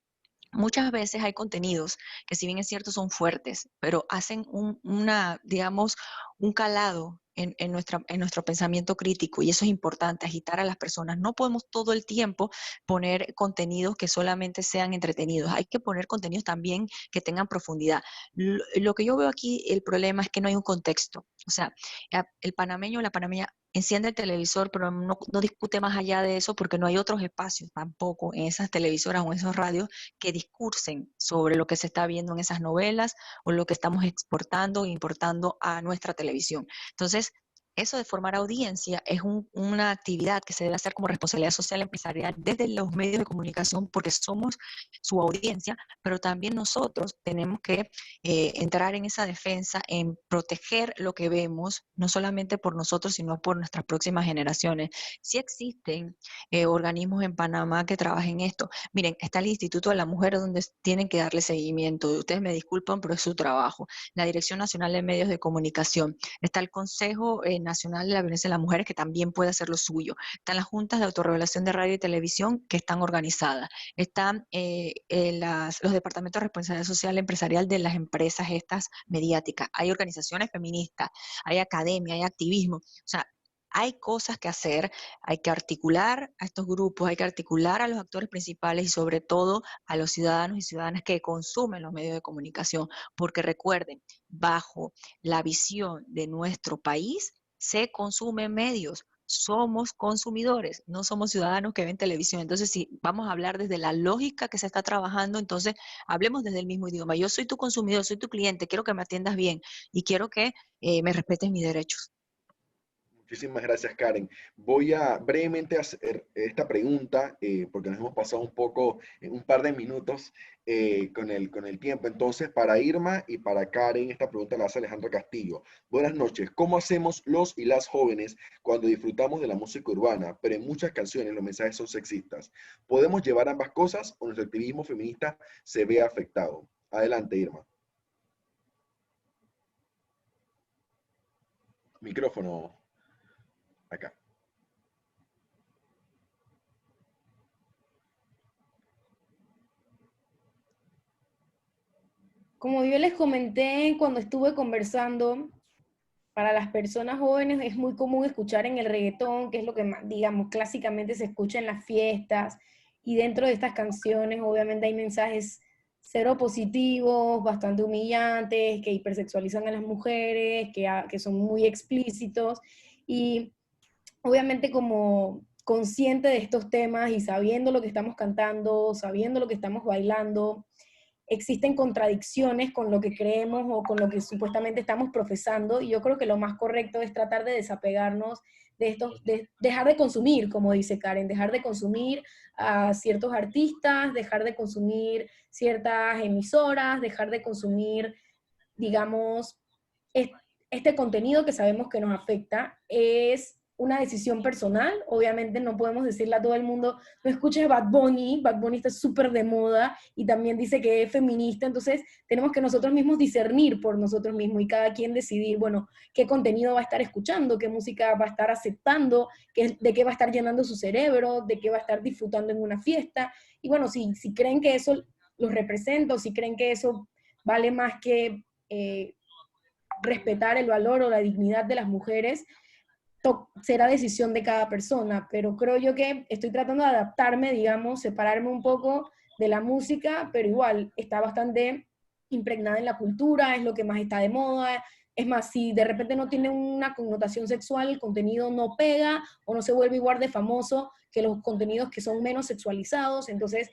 Muchas veces hay contenidos que, si bien es cierto, son fuertes, pero hacen digamos, un calado en nuestro pensamiento crítico, y eso es importante, agitar a las personas. No podemos todo el tiempo poner contenidos que solamente sean entretenidos, hay que poner contenidos también que tengan profundidad. Lo que yo veo aquí, el problema es que no hay un contexto. O sea, el panameño o la panameña enciende el televisor, pero no discute más allá de eso porque no hay otros espacios tampoco en esas televisoras o en esos radios que discursen sobre lo que se está viendo en esas novelas o lo que estamos exportando e importando a nuestra televisión. Entonces, eso de formar audiencia es una actividad que se debe hacer como responsabilidad social empresarial desde los medios de comunicación, porque somos su audiencia, pero también nosotros tenemos que entrar en esa defensa, en proteger lo que vemos, no solamente por nosotros, sino por nuestras próximas generaciones. Sí existen organismos en Panamá que trabajen esto. Miren, está el Instituto de la Mujer, donde tienen que darle seguimiento. Ustedes me disculpan, pero es su trabajo. La Dirección Nacional de Medios de Comunicación. Está el Consejo Nacional de la Violencia de las Mujeres, que también puede hacer lo suyo. Están las juntas de autorregulación de radio y televisión, que están organizadas. Están los departamentos de responsabilidad social empresarial de las empresas estas mediáticas. Hay organizaciones feministas, hay academia, hay activismo. O sea, hay cosas que hacer, hay que articular a estos grupos, hay que articular a los actores principales y sobre todo a los ciudadanos y ciudadanas que consumen los medios de comunicación, porque recuerden, bajo la visión de nuestro país se consumen medios. Somos consumidores, no somos ciudadanos que ven televisión. Entonces, si vamos a hablar desde la lógica que se está trabajando, entonces hablemos desde el mismo idioma. Yo soy tu consumidor, soy tu cliente, quiero que me atiendas bien y quiero que me respetes mis derechos. Muchísimas gracias, Karen. Voy a brevemente hacer esta pregunta porque nos hemos pasado un poco, un par de minutos con el tiempo. Entonces, para Irma y para Karen, esta pregunta la hace Alejandra Castillo. Buenas noches. ¿Cómo hacemos los y las jóvenes cuando disfrutamos de la música urbana, pero en muchas canciones los mensajes son sexistas? ¿Podemos llevar ambas cosas o nuestro activismo feminista se ve afectado? Adelante, Irma. Micrófono acá. Como yo les comenté cuando estuve conversando, para las personas jóvenes es muy común escuchar en el reggaetón, que es lo que más, digamos, clásicamente se escucha en las fiestas, y dentro de estas canciones obviamente hay mensajes cero positivos, bastante humillantes, que hipersexualizan a las mujeres, que son muy explícitos, y obviamente como consciente de estos temas y sabiendo lo que estamos cantando, sabiendo lo que estamos bailando, existen contradicciones con lo que creemos o con lo que supuestamente estamos profesando, y yo creo que lo más correcto es tratar de desapegarnos de estos, de dejar de consumir, como dice Karen, dejar de consumir a ciertos artistas, dejar de consumir ciertas emisoras, dejar de consumir, digamos, este contenido que sabemos que nos afecta. Es una decisión personal, obviamente no podemos decirle a todo el mundo, no escuches Bad Bunny está súper de moda y también dice que es feminista, entonces tenemos que nosotros mismos discernir por nosotros mismos y cada quien decidir, bueno, qué contenido va a estar escuchando, qué música va a estar aceptando, de qué va a estar llenando su cerebro, de qué va a estar disfrutando en una fiesta, y bueno, si creen que eso los representa o si creen que eso vale más que respetar el valor o la dignidad de las mujeres, será decisión de cada persona, pero creo yo que estoy tratando de adaptarme, digamos, separarme un poco de la música, pero igual está bastante impregnada en la cultura, es lo que más está de moda. Es más, si de repente no tiene una connotación sexual, el contenido no pega o no se vuelve igual de famoso que los contenidos que son menos sexualizados. Entonces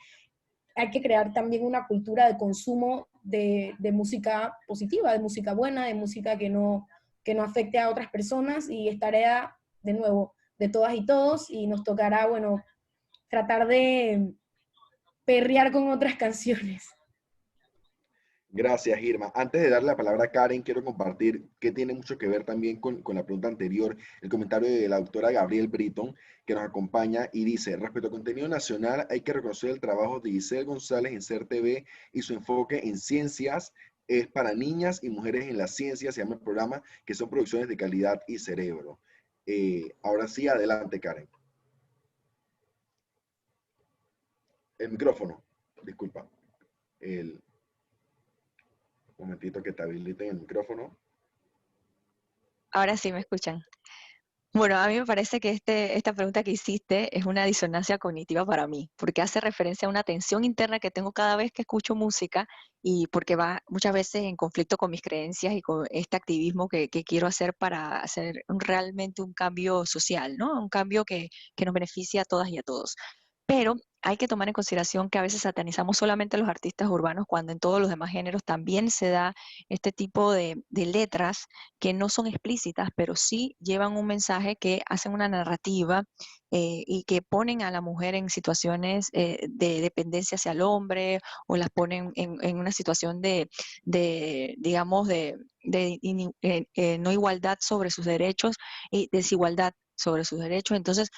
hay que crear también una cultura de consumo de música positiva, de música buena, de música que no afecte a otras personas, y es tarea, de nuevo, de todas y todos, y nos tocará, bueno, tratar de perrear con otras canciones. Gracias, Irma. Antes de darle la palabra a Karen, quiero compartir que tiene mucho que ver también con la pregunta anterior, el comentario de la doctora Gabriel Britton, que nos acompaña y dice, respecto al contenido nacional, hay que reconocer el trabajo de Giselle González en SER TV y su enfoque en ciencias es para niñas y mujeres en la ciencia, se llama el programa, que son producciones de calidad y cerebro. Ahora sí, adelante, Karen. El micrófono, disculpa. Un momentito que te habiliten el micrófono. Ahora sí me escuchan. Bueno, a mí me parece que esta pregunta que hiciste es una disonancia cognitiva para mí, porque hace referencia a una tensión interna que tengo cada vez que escucho música y porque va muchas veces en conflicto con mis creencias y con este activismo que quiero hacer para hacer realmente un cambio social, ¿no? Un cambio que nos beneficie a todas y a todos. Pero hay que tomar en consideración que a veces satanizamos solamente a los artistas urbanos cuando en todos los demás géneros también se da este tipo de letras que no son explícitas, pero sí llevan un mensaje que hacen una narrativa y que ponen a la mujer en situaciones de dependencia hacia el hombre o las ponen en una situación digamos, no igualdad sobre sus derechos y desigualdad sobre sus derechos. Entonces,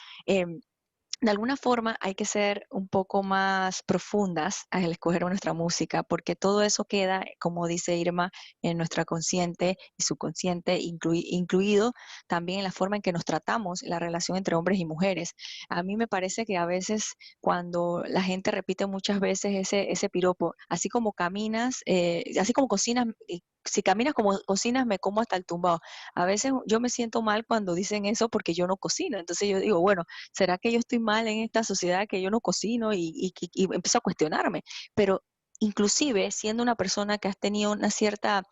de alguna forma hay que ser un poco más profundas al escoger nuestra música, porque todo eso queda, como dice Irma, en nuestra consciente y subconsciente, incluido también en la forma en que nos tratamos, la relación entre hombres y mujeres. A mí me parece que a veces cuando la gente repite muchas veces ese piropo, así como caminas, así como cocinas, si caminas como cocinas, me como hasta el tumbado. A veces yo me siento mal cuando dicen eso porque yo no cocino. Entonces yo digo, bueno, ¿será que yo estoy mal en esta sociedad que yo no cocino? Y empiezo a cuestionarme. Pero inclusive siendo una persona que has tenido una cierta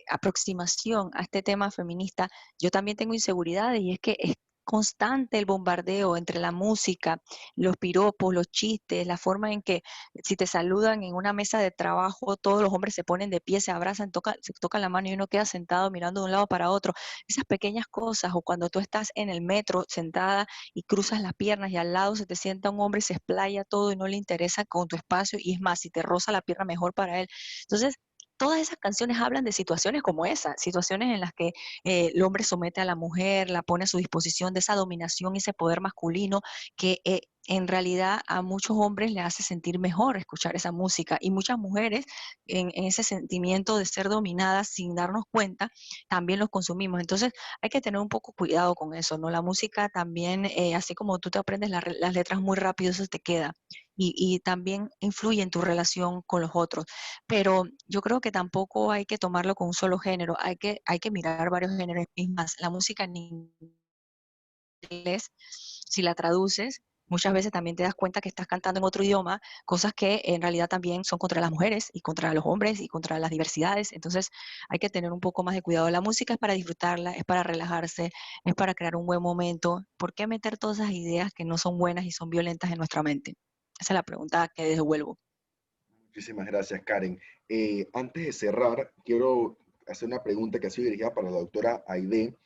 aproximación a este tema feminista, yo también tengo inseguridades y es que es constante el bombardeo entre la música, los piropos, los chistes, la forma en que si te saludan en una mesa de trabajo, todos los hombres se ponen de pie, se abrazan, se tocan la mano y uno queda sentado mirando de un lado para otro. Esas pequeñas cosas, o cuando tú estás en el metro sentada y cruzas las piernas y al lado se te sienta un hombre y se explaya todo y no le interesa con tu espacio, y es más, si te roza la pierna, mejor para él. Entonces, todas esas canciones hablan de situaciones como esa, situaciones en las que el hombre somete a la mujer, la pone a su disposición, de esa dominación y ese poder masculino que en realidad a muchos hombres les hace sentir mejor escuchar esa música, y muchas mujeres en ese sentimiento de ser dominadas sin darnos cuenta, también los consumimos. Entonces hay que tener un poco cuidado con eso, ¿no? La música también, así como tú te aprendes las letras muy rápido, eso te queda. Y también influye en tu relación con los otros. Pero yo creo que tampoco hay que tomarlo con un solo género, hay que mirar varios géneros. Es más, la música en inglés, si la traduces, muchas veces también te das cuenta que estás cantando en otro idioma, cosas que en realidad también son contra las mujeres y contra los hombres y contra las diversidades. Entonces hay que tener un poco más de cuidado. La música es para disfrutarla, es para relajarse, es para crear un buen momento. ¿Por qué meter todas esas ideas que no son buenas y son violentas en nuestra mente? Esa es la pregunta que devuelvo. Muchísimas gracias, Karen. Antes de cerrar, quiero hacer una pregunta que ha sido dirigida para la doctora Aide.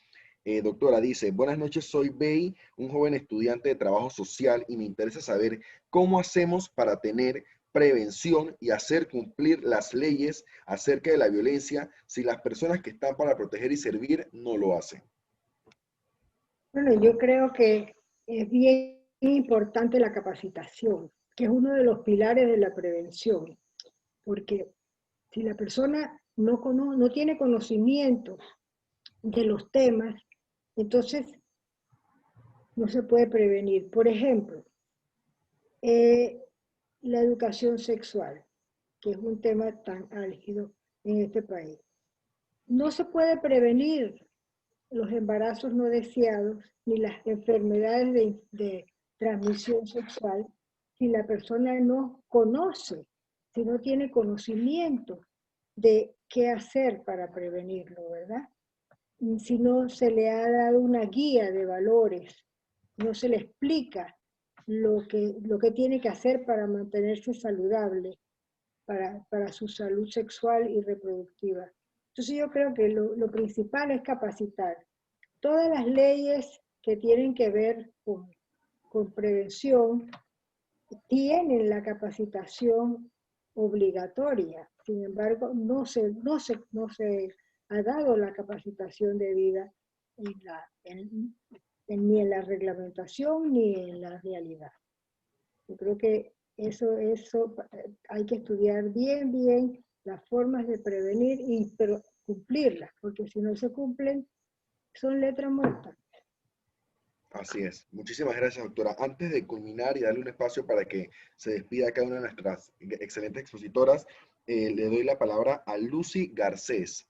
Doctora, dice, buenas noches, soy Bey, un joven estudiante de trabajo social y me interesa saber cómo hacemos para tener prevención y hacer cumplir las leyes acerca de la violencia si las personas que están para proteger y servir no lo hacen. Bueno, yo creo que es bien importante la capacitación, que es uno de los pilares de la prevención, porque si la persona no tiene conocimiento de los temas, entonces no se puede prevenir. Por ejemplo, la educación sexual, que es un tema tan álgido en este país. No se puede prevenir los embarazos no deseados ni las enfermedades de transmisión sexual si la persona no conoce, si no tiene conocimiento de qué hacer para prevenirlo, ¿verdad? Si no se le ha dado una guía de valores, no se le explica lo que tiene que hacer para mantenerse saludable, para su salud sexual y reproductiva. Entonces yo creo que lo principal es capacitar. Todas las leyes que tienen que ver con prevención tienen la capacitación obligatoria. Sin embargo, no se ha dado la capacitación debida ni en la reglamentación ni en la realidad. Yo creo que eso hay que estudiar bien las formas de prevenir, pero cumplirlas, porque si no se cumplen, son letras muertas. Así es. Muchísimas gracias, doctora. Antes de culminar y darle un espacio para que se despida cada una de nuestras excelentes expositoras, le doy la palabra a Lucy Garcés.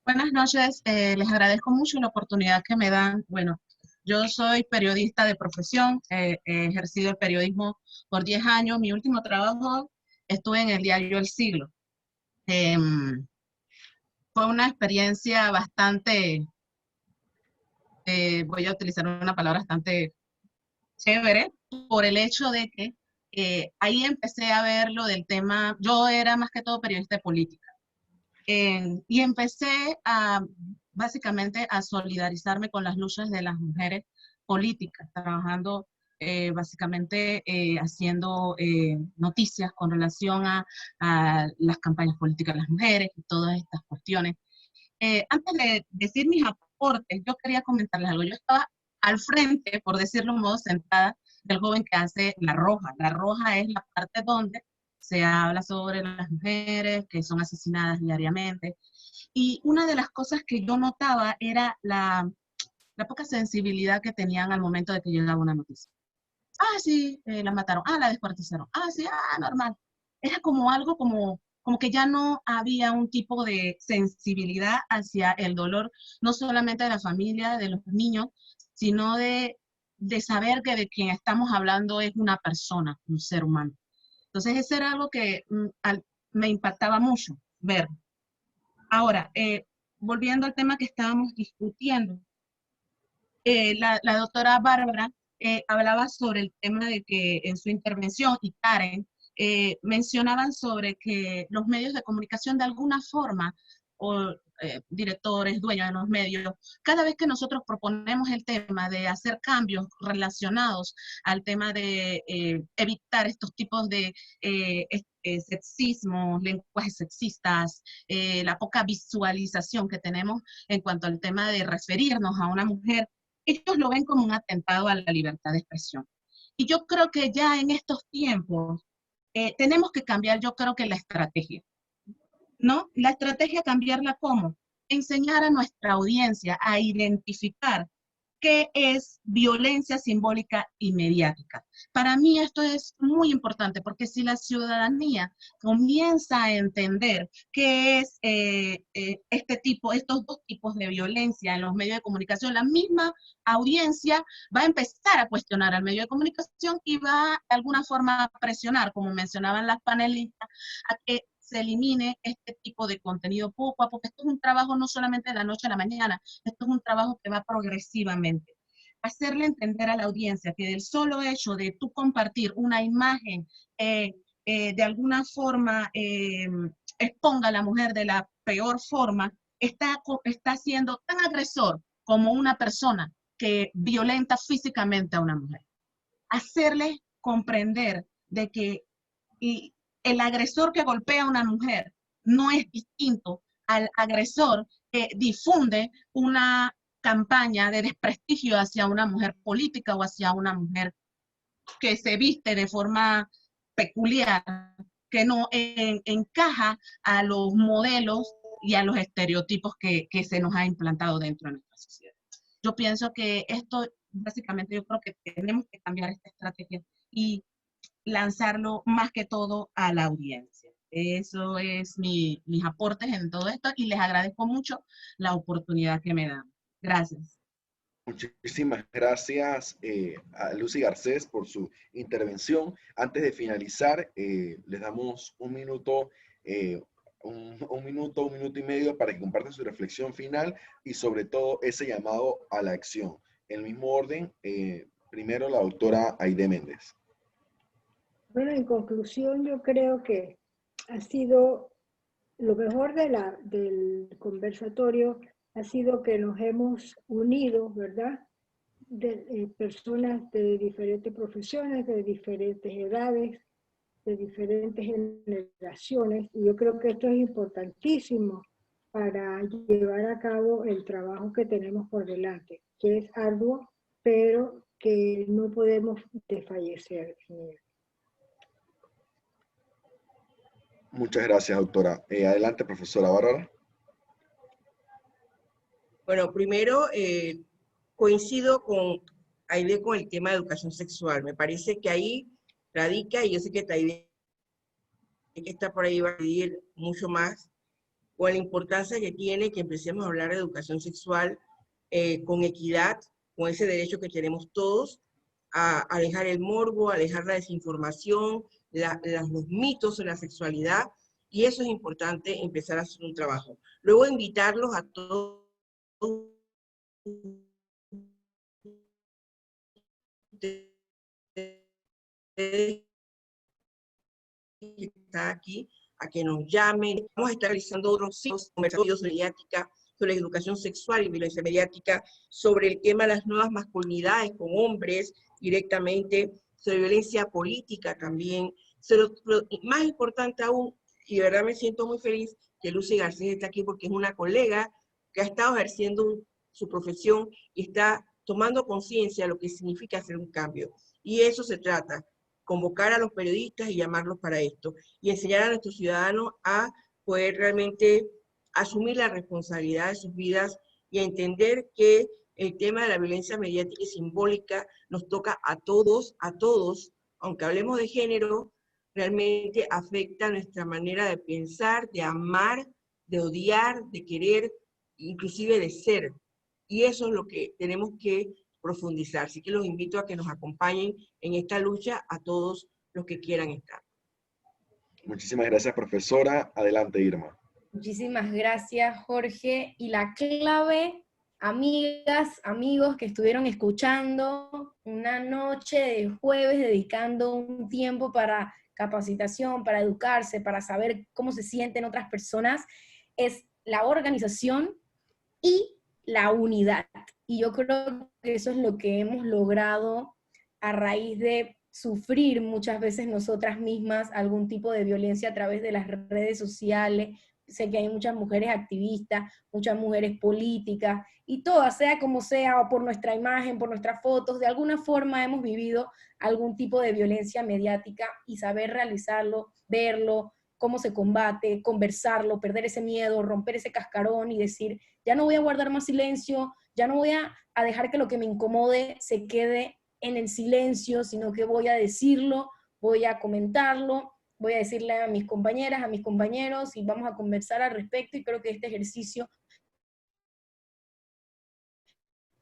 Buenas noches, les agradezco mucho la oportunidad que me dan. Bueno, yo soy periodista de profesión, he ejercido el periodismo por 10 años. Mi último trabajo estuve en el diario El Siglo. Fue una experiencia bastante, voy a utilizar una palabra bastante chévere, por el hecho de que ahí empecé a ver lo del tema. Yo era más que todo periodista de política. Y empecé básicamente a solidarizarme con las luchas de las mujeres políticas, trabajando básicamente haciendo noticias con relación a las campañas políticas de las mujeres y todas estas cuestiones. Antes de decir mis aportes, yo quería comentarles algo. Yo estaba al frente, por decirlo de un modo, sentada del joven que hace La Roja. La Roja es la parte donde se habla sobre las mujeres que son asesinadas diariamente. Y una de las cosas que yo notaba era la poca sensibilidad que tenían al momento de que llegaba una noticia. Ah, sí, la mataron. Ah, la descuartizaron. Ah, sí, normal. Era como algo como como que ya no había un tipo de sensibilidad hacia el dolor, no solamente de la familia, de los niños, sino de saber que de quien estamos hablando es una persona, un ser humano. Entonces, eso era algo que me impactaba mucho ver. Ahora, volviendo al tema que estábamos discutiendo, la doctora Bárbara hablaba sobre el tema de que en su intervención, y Karen, mencionaban sobre que los medios de comunicación de alguna forma, o directores, dueños de los medios, cada vez que nosotros proponemos el tema de hacer cambios relacionados al tema de evitar estos tipos de sexismo, lenguajes sexistas, la poca visualización que tenemos en cuanto al tema de referirnos a una mujer, ellos lo ven como un atentado a la libertad de expresión. Y yo creo que ya en estos tiempos tenemos que cambiar, yo creo que la estrategia, ¿no? La estrategia, cambiarla ¿cómo? Enseñar a nuestra audiencia a identificar qué es violencia simbólica y mediática. Para mí esto es muy importante, porque si la ciudadanía comienza a entender qué es estos dos tipos de violencia en los medios de comunicación, la misma audiencia va a empezar a cuestionar al medio de comunicación y va de alguna forma a presionar, como mencionaban las panelistas, a que se elimine este tipo de contenido poco a poco. Esto es un trabajo no solamente de la noche a la mañana, esto es un trabajo que va progresivamente. Hacerle entender a la audiencia que del solo hecho de tú compartir una imagen de alguna forma exponga a la mujer de la peor forma, está siendo tan agresor como una persona que violenta físicamente a una mujer. Hacerle comprender de que el agresor que golpea a una mujer no es distinto al agresor que difunde una campaña de desprestigio hacia una mujer política o hacia una mujer que se viste de forma peculiar, que no encaja a los modelos y a los estereotipos que se nos ha implantado dentro de nuestra sociedad. Yo pienso que esto, básicamente, yo creo que tenemos que cambiar esta estrategia y lanzarlo más que todo a la audiencia. Eso es mis aportes en todo esto y les agradezco mucho la oportunidad que me dan. Gracias. Muchísimas gracias a Lucy Garcés por su intervención. Antes de finalizar, les damos un minuto, un minuto y medio para que compartan su reflexión final y sobre todo ese llamado a la acción. En el mismo orden, primero la doctora Aide Méndez. Bueno, en conclusión, yo creo que ha sido lo mejor del conversatorio, ha sido que nos hemos unido, ¿verdad? Personas de diferentes profesiones, de diferentes edades, de diferentes generaciones, y yo creo que esto es importantísimo para llevar a cabo el trabajo que tenemos por delante, que es arduo, pero que no podemos desfallecer en él. Muchas gracias, doctora. Adelante, profesora Bárbara. Bueno, primero coincido con Aide con el tema de educación sexual. Me parece que ahí radica, y yo sé que Aide que está por ahí va a pedir mucho más, con la importancia que tiene que empecemos a hablar de educación sexual con equidad, con ese derecho que tenemos todos, a alejar el morbo, a alejar la desinformación, los mitos de la sexualidad, y eso es importante empezar a hacer un trabajo. Luego invitarlos a todos que está aquí, a que nos llamen. Vamos a estar realizando otros conversatorios mediática sobre educación sexual y violencia mediática, sobre el tema de las nuevas masculinidades con hombres directamente, sobre violencia política también. Pero más importante aún, y de verdad me siento muy feliz que Lucy Garcés está aquí porque es una colega que ha estado ejerciendo su profesión y está tomando conciencia de lo que significa hacer un cambio. Y eso se trata, convocar a los periodistas y llamarlos para esto, y enseñar a nuestros ciudadanos a poder realmente asumir la responsabilidad de sus vidas y a entender que el tema de la violencia mediática y simbólica nos toca a todos, aunque hablemos de género, realmente afecta nuestra manera de pensar, de amar, de odiar, de querer, inclusive de ser. Y eso es lo que tenemos que profundizar. Así que los invito a que nos acompañen en esta lucha a todos los que quieran estar. Muchísimas gracias, profesora. Adelante, Irma. Muchísimas gracias, Jorge. Y la clave, amigas, amigos que estuvieron escuchando, una noche de jueves dedicando un tiempo para capacitación, para educarse, para saber cómo se sienten otras personas, es la organización y la unidad. Y yo creo que eso es lo que hemos logrado a raíz de sufrir muchas veces nosotras mismas algún tipo de violencia a través de las redes sociales. Sé que hay muchas mujeres activistas, muchas mujeres políticas, y todas, sea como sea, o por nuestra imagen, por nuestras fotos, de alguna forma hemos vivido algún tipo de violencia mediática, y saber realizarlo, verlo, cómo se combate, conversarlo, perder ese miedo, romper ese cascarón y decir, ya no voy a guardar más silencio, ya no voy a dejar que lo que me incomode se quede en el silencio, sino que voy a decirlo, voy a comentarlo, voy a decirle a mis compañeras, a mis compañeros, y vamos a conversar al respecto, y creo que este ejercicio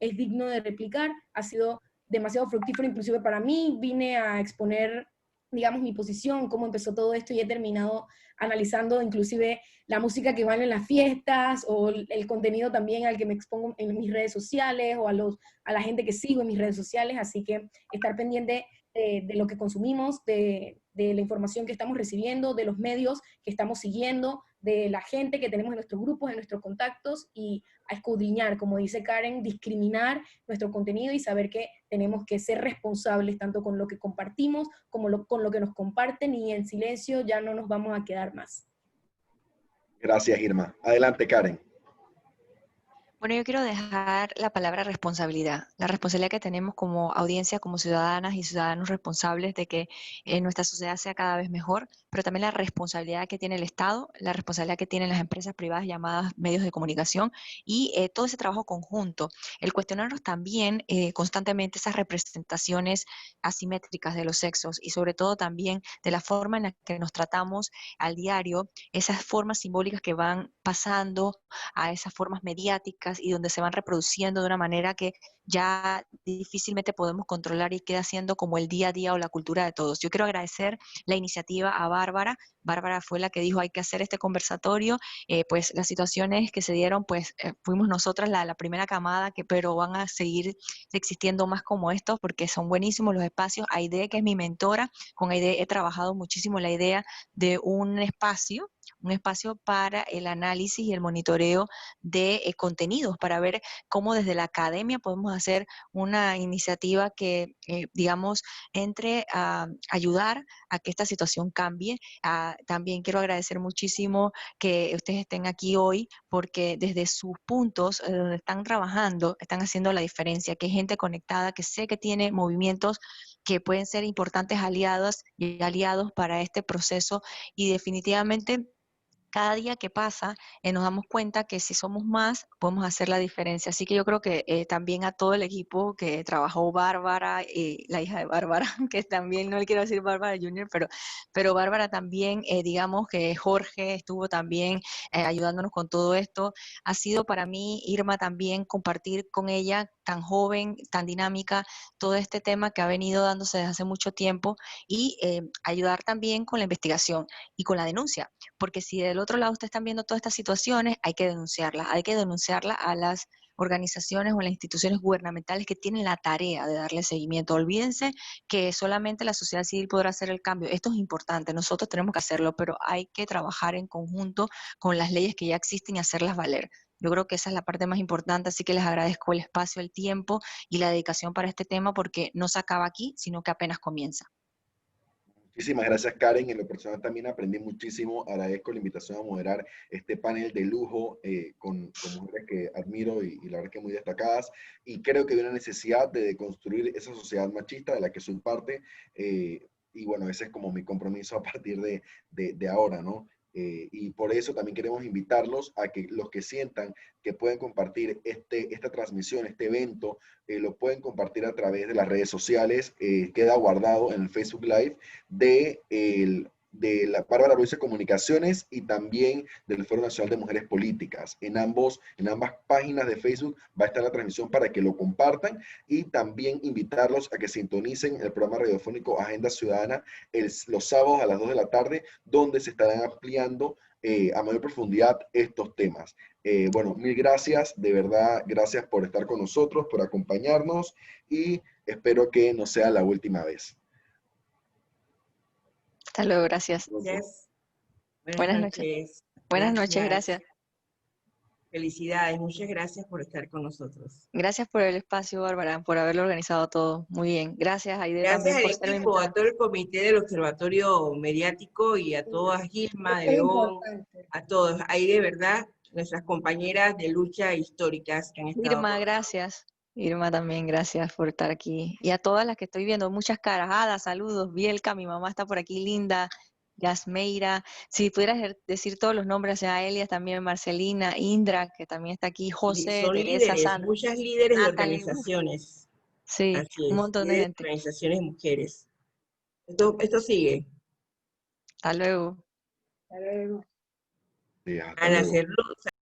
es digno de replicar, ha sido demasiado fructífero inclusive para mí, vine a exponer, digamos, mi posición, cómo empezó todo esto, y he terminado analizando inclusive la música que van en las fiestas, o el contenido también al que me expongo en mis redes sociales, o a la gente que sigo en mis redes sociales, así que estar pendiente de lo que consumimos, de la información que estamos recibiendo, de los medios que estamos siguiendo, de la gente que tenemos en nuestros grupos, en nuestros contactos, y a escudriñar, como dice Karen, discriminar nuestro contenido y saber que tenemos que ser responsables tanto con lo que compartimos como con lo que nos comparten, y en silencio ya no nos vamos a quedar más. Gracias, Irma. Adelante, Karen. Bueno, yo quiero dejar la palabra responsabilidad, la responsabilidad que tenemos como audiencia, como ciudadanas y ciudadanos responsables de que nuestra sociedad sea cada vez mejor, pero también la responsabilidad que tiene el Estado, la responsabilidad que tienen las empresas privadas llamadas medios de comunicación, y todo ese trabajo conjunto. El cuestionarnos también constantemente esas representaciones asimétricas de los sexos, y sobre todo también de la forma en la que nos tratamos al diario, esas formas simbólicas que van pasando a esas formas mediáticas y donde se van reproduciendo de una manera que ya difícilmente podemos controlar y queda siendo como el día a día o la cultura de todos. Yo quiero agradecer la iniciativa a Bárbara. Bárbara fue la que dijo hay que hacer este conversatorio, pues las situaciones que se dieron, pues fuimos nosotras la primera camada, pero van a seguir existiendo más como estos porque son buenísimos los espacios. Aide, que es mi mentora, con Aide he trabajado muchísimo la idea de un espacio para el análisis y el monitoreo de contenidos, para ver cómo desde la academia podemos hacer una iniciativa que, digamos, entre a ayudar a que esta situación cambie. También quiero agradecer muchísimo que ustedes estén aquí hoy, porque desde sus puntos donde están trabajando, están haciendo la diferencia, que hay gente conectada, que sé que tiene movimientos que pueden ser importantes aliados y aliados para este proceso, y definitivamente cada día que pasa nos damos cuenta que si somos más podemos hacer la diferencia. Así que yo creo que también a todo el equipo que trabajó, Bárbara, la hija de Bárbara, que también, no le quiero decir Bárbara Junior, pero Bárbara también, digamos que Jorge estuvo también ayudándonos con todo esto. Ha sido para mí, Irma, también compartir con ella, tan joven, tan dinámica, todo este tema que ha venido dándose desde hace mucho tiempo, y ayudar también con la investigación y con la denuncia, porque si del otro lado ustedes están viendo todas estas situaciones, hay que denunciarlas a las organizaciones o a las instituciones gubernamentales que tienen la tarea de darle seguimiento. Olvídense que solamente la sociedad civil podrá hacer el cambio. Esto es importante, nosotros tenemos que hacerlo, pero hay que trabajar en conjunto con las leyes que ya existen y hacerlas valer. Yo creo que esa es la parte más importante, así que les agradezco el espacio, el tiempo y la dedicación para este tema, porque no se acaba aquí, sino que apenas comienza. Muchísimas gracias, Karen. En lo personal también aprendí muchísimo. Agradezco la invitación a moderar este panel de lujo con mujeres que admiro y la verdad que muy destacadas. Y creo que hay una necesidad de construir esa sociedad machista de la que soy parte. Y bueno, ese es como mi compromiso a partir de ahora, ¿no? Y por eso también queremos invitarlos a que los que sientan que pueden compartir esta transmisión, este evento, lo pueden compartir a través de las redes sociales. Queda guardado en el Facebook Live de la Bárbara Ruiz de Comunicaciones y también del Foro Nacional de Mujeres Políticas. En ambas páginas de Facebook va a estar la transmisión para que lo compartan, y también invitarlos a que sintonicen el programa radiofónico Agenda Ciudadana los sábados a las 2 de la tarde, donde se estarán ampliando a mayor profundidad estos temas. Bueno, mil gracias, de verdad, gracias por estar con nosotros, por acompañarnos, y espero que no sea la última vez. Hasta luego, gracias. Gracias. Buenas noches. Buenas noches, gracias. Felicidades, muchas gracias por estar con nosotros. Gracias por el espacio, Bárbara, por haberlo organizado todo. Muy bien. Gracias, Aide, Gracias también por al ser equipo, a todo el comité del Observatorio Mediático y a todas, Gilma, de León, a todos. Ahí de verdad, nuestras compañeras de lucha históricas que han estado. Irma, gracias. Irma también, gracias por estar aquí. Y a todas las que estoy viendo, muchas caras. Ada, saludos. Bielka, mi mamá está por aquí, Linda. Yasmeira, si pudieras decir todos los nombres, a Elias también, Marcelina, Indra, que también está aquí, José, Son Teresa, líderes, Sandra, muchas líderes de Natalie, organizaciones. sí, Así un es, montón de líderes gente. de organizaciones de mujeres. Esto sigue. Hasta luego. Hasta luego. Hasta Ana luego. Cerlo,